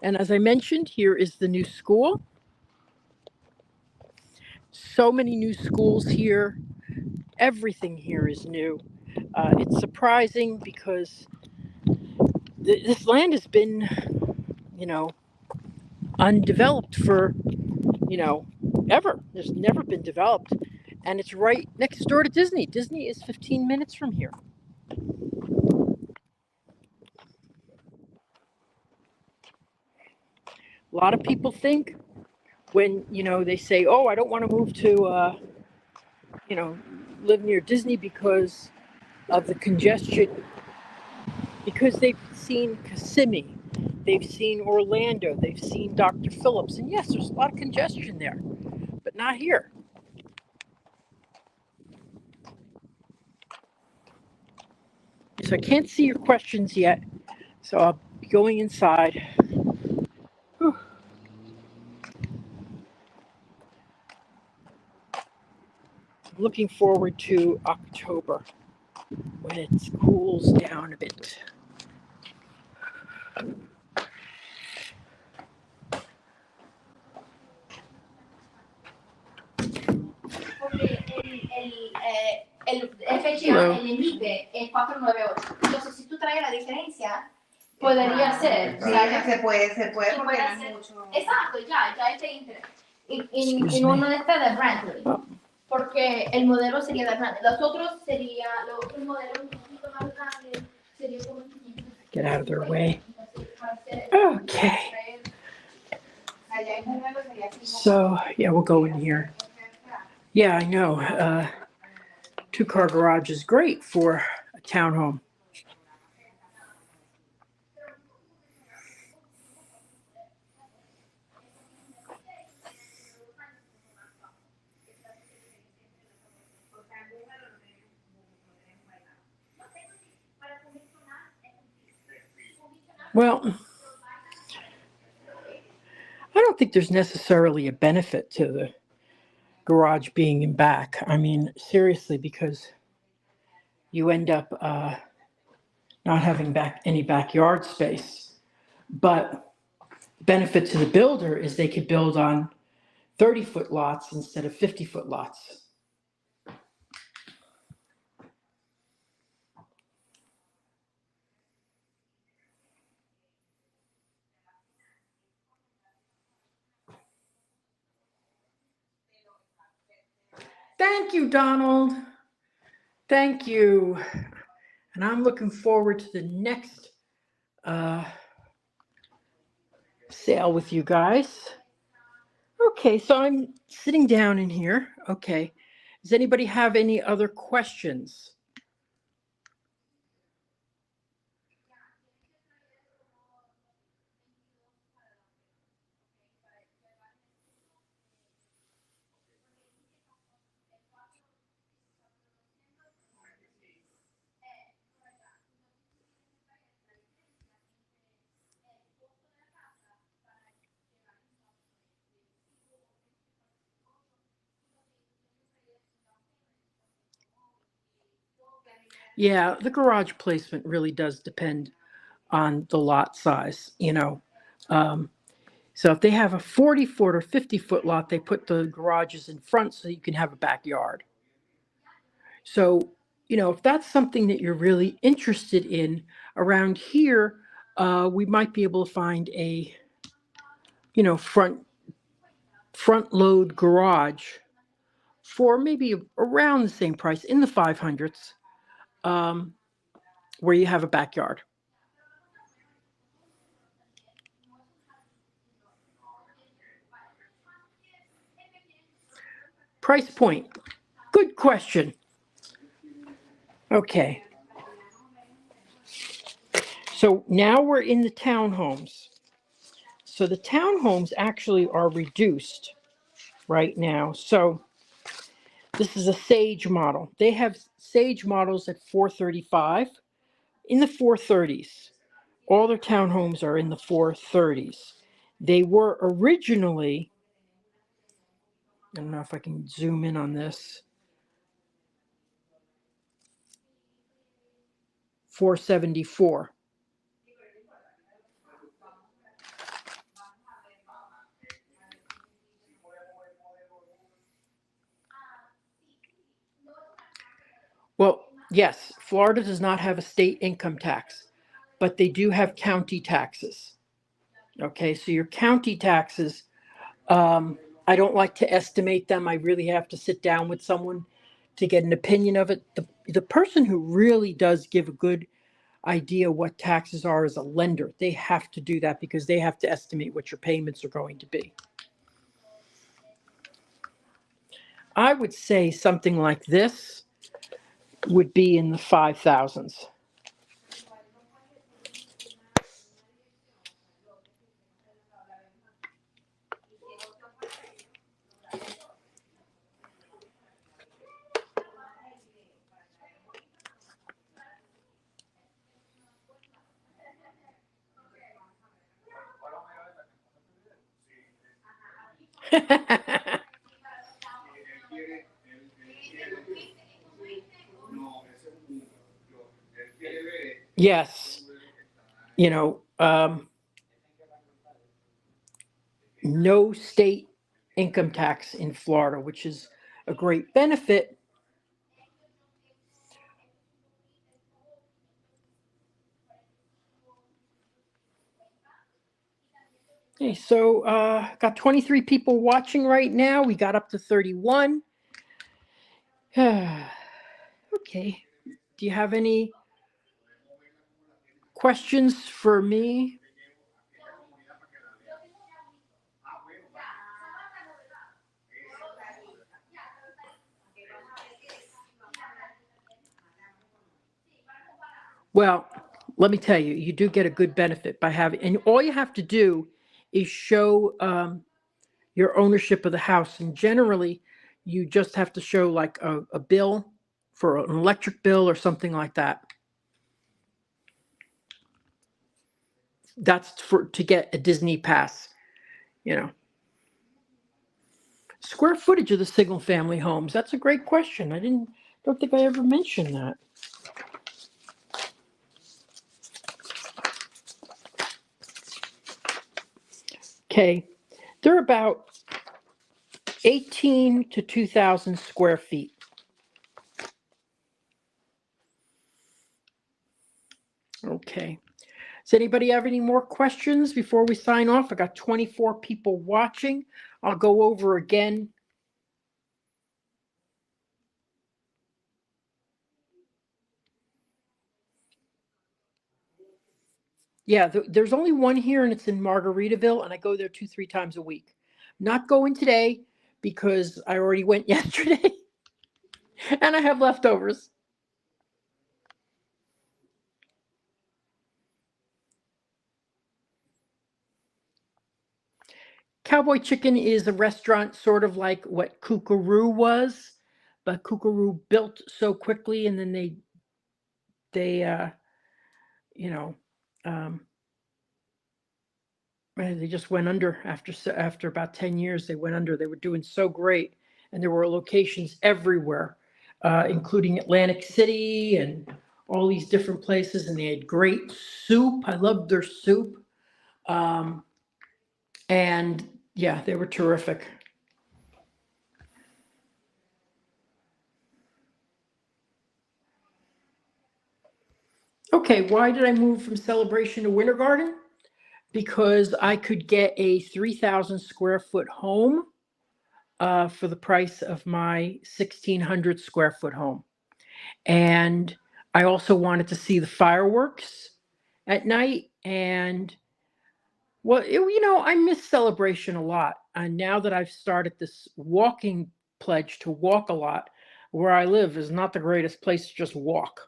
And as I mentioned, here is the new school. So many new schools here. Everything here is new. It's surprising because this land has been, undeveloped for, ever. There's never been developed. And it's right next door to Disney. Disney is 15 minutes from here. A lot of people think when, they say, oh, I don't want to move to, live near Disney because of the congestion, because they've seen Kissimmee, they've seen Orlando, they've seen Dr. Phillips. And yes, there's a lot of congestion there, but not here. So I can't see your questions yet, so I'll be going inside. Whew. Looking forward to October when it cools down a bit. Porque el FHA, el límite es 498. Entonces, si tú traes la diferencia, podría ser. Sí, se puede porque no es mucho. Exacto, ya este interés. Y uno de estas de Brantley. Porque el modelo sería de Brantley. Los otros modelos un poquito más grandes sería como. Get out of their way. Okay. So, yeah, we'll go in here. Yeah, I know. Two-car garage is great for a townhome. Well, I don't think there's necessarily a benefit to the garage being in back. I mean, seriously, because you end up not having any backyard space. But the benefit to the builder is they could build on 30-foot lots instead of 50-foot lots. Thank you, Donald. Thank you. And I'm looking forward to the next sale with you guys. Okay, so I'm sitting down in here. Okay. Does anybody have any other questions? Yeah, the garage placement really does depend on the lot size, So if they have a 40-foot or 50-foot lot, they put the garages in front so you can have a backyard. So, if that's something that you're really interested in around here, we might be able to find a, front load garage for maybe around the same price in the 500s, where you have a backyard. Price point. Good question. Okay. So now we're in the townhomes. So the townhomes actually are reduced right now. So this is a Sage model. They have Sage models at 435 in the 430s. All their townhomes are in the 430s. They were originally, I don't know if I can zoom in on this, 474. Well, yes, Florida does not have a state income tax, but they do have county taxes. Okay, so your county taxes, I don't like to estimate them. I really have to sit down with someone to get an opinion of it. The person who really does give a good idea what taxes are is a lender. They have to do that because they have to estimate what your payments are going to be. I would say something like this would be in the 5,000s. Yes, you know, no state income tax in Florida, which is a great benefit. Okay, so got 23 people watching right now. We got up to 31. Okay, do you have any questions for me? Well, let me tell you, you do get a good benefit by having, and all you have to do is show your ownership of the house. And generally, you just have to show like a bill for an electric bill or something like that. That's to get a Disney pass, you know. Square footage of the single family homes. That's a great question. Don't think I ever mentioned that. Okay, they're about 18 to 2,000 square feet. Okay. Does anybody have any more questions before we sign off? I got 24 people watching. I'll go over again. Yeah, there's only one here, and it's in Margaritaville, and I go there 2-3 times a week. Not going today because I already went yesterday, and I have leftovers. Cowboy Chicken is a restaurant sort of like what Kookaroo was, but Kookaroo built so quickly, and then they you know, they just went under after about 10 years. They went under. They were doing so great, and there were locations everywhere, including Atlantic City and all these different places. And they had great soup. I loved their soup, and yeah, they were terrific. Okay, why did I move from Celebration to Winter Garden? Because I could get a 3,000 square foot home for the price of my 1,600 square foot home. And I also wanted to see the fireworks at night. And well, I miss Celebration a lot. And now that I've started this walking pledge to walk a lot, where I live is not the greatest place to just walk,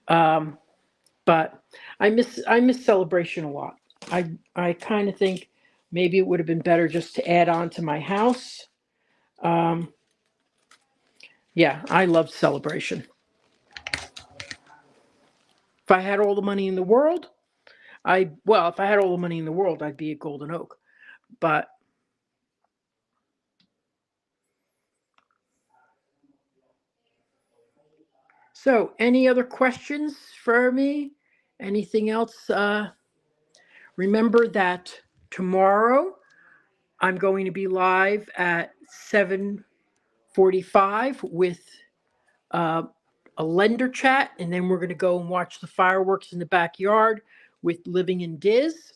but I miss Celebration a lot. I kind of think maybe it would have been better just to add on to my house. Yeah, I love celebration. If I had all the money in the world, if I had all the money in the world, I'd be at Golden Oak. But so, any other questions for me? Anything else? Remember that tomorrow I'm going to be live at 7:45 with uh, a lender chat, and then we're going to go and watch the fireworks in the backyard with Living in Diz.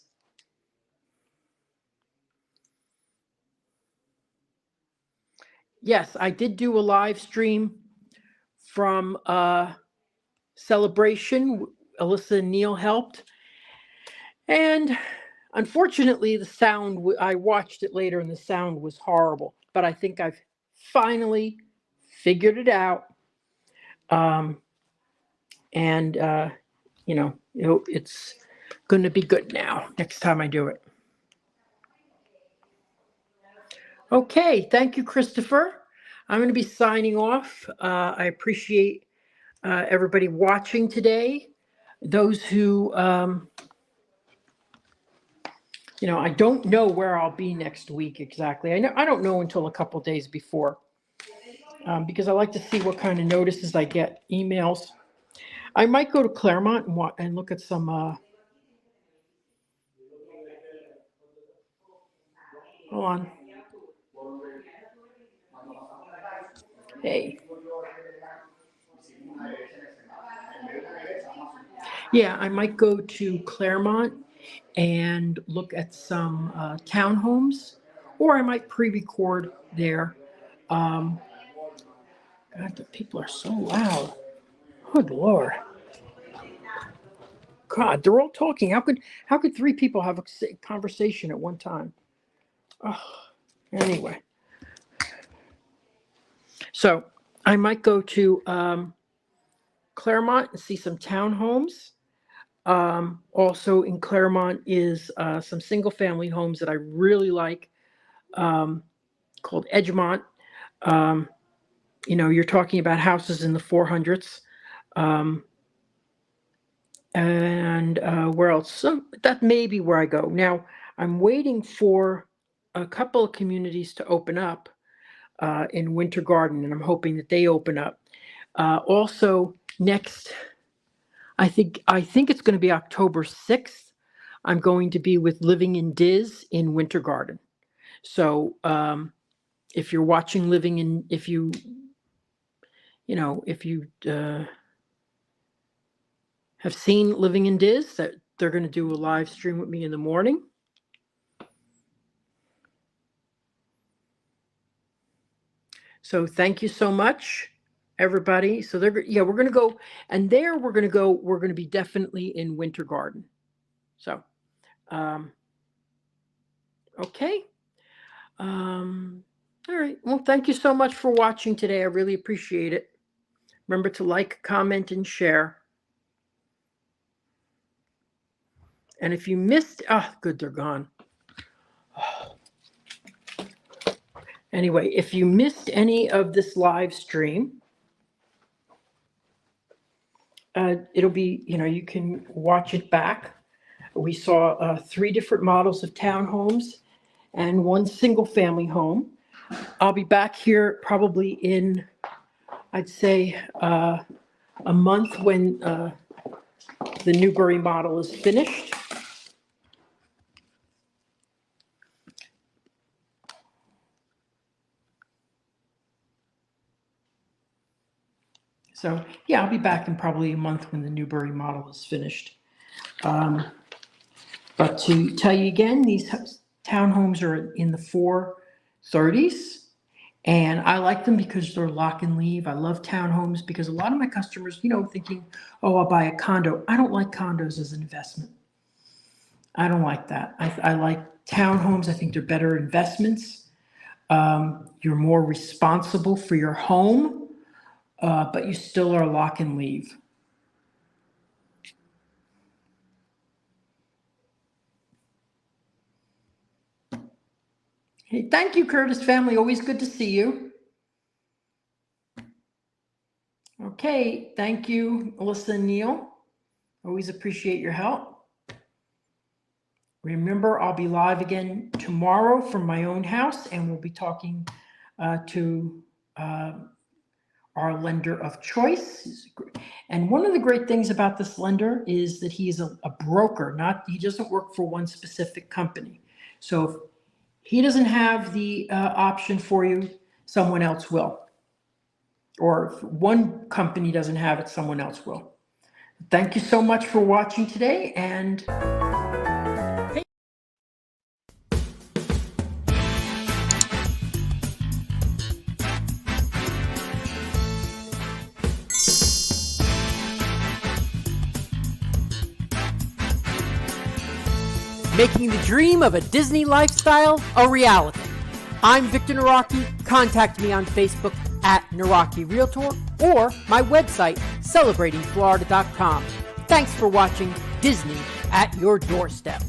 Yes, I did do a live stream from Celebration. Alyssa and Neil helped. And unfortunately, the sound, I watched it later and the sound was horrible. But I think I've finally figured it out. And it's going to be good now next time I do it. Okay, thank you, Christopher. I'm going to be signing off. I appreciate everybody watching today. Those who, I don't know where I'll be next week exactly. I don't know until a couple days before, because I like to see what kind of notices I get, emails. I might go to Claremont and look at some. Hold on. Hey. Yeah, I might go to Claremont and look at some townhomes, or I might pre-record there. God, the people are so loud. Good Lord. God, they're all talking. How could three people have a conversation at one time? Oh, anyway. So I might go to Claremont and see some townhomes. Also in Claremont is some single family homes that I really like, called Edgemont. You're talking about houses in the 400s. And where else? So that may be where I go. Now, I'm waiting for a couple of communities to open up in Winter Garden, and I'm hoping that they open up. Also, next, I think it's going to be October 6th. I'm going to be with Living in Diz in Winter Garden. So if you're watching if you have seen Living in Diz, that they're going to do a live stream with me in the morning. So thank you so much, everybody. So we're going to go, and there we're going to be definitely in Winter Garden. So, okay. All right. Well, thank you so much for watching today. I really appreciate it. Remember to like, comment, and share. And if you missed, good, they're gone. Anyway, if you missed any of this live stream, it'll be, you can watch it back. We saw 3 different models of townhomes and 1 single family home. I'll be back here probably in, I'd say, a month when the Newbury model is finished. So yeah, I'll be back in probably a month when the Newbury model is finished. But to tell you again, these townhomes are in the 430s, and I like them because they're lock and leave. I love townhomes because a lot of my customers, thinking, oh, I'll buy a condo. I don't like condos as an investment. I don't like that. I like townhomes. I think they're better investments. You're more responsible for your home, but you still are lock and leave. Hey, thank you, Curtis family. Always good to see you. Okay, thank you, Alyssa and Neil. Always appreciate your help. Remember, I'll be live again tomorrow from my own house, and we'll be talking to our lender of choice. And one of the great things about this lender is that he is a broker, he doesn't work for one specific company. So if he doesn't have the option for you, someone else will. Or if one company doesn't have it, someone else will. Thank you so much for watching today, and Making the dream of a Disney lifestyle a reality. I'm Victor Naraki. Contact me on Facebook at Naraki Realtor or my website, celebratingflorida.com. Thanks for watching Disney at your doorstep.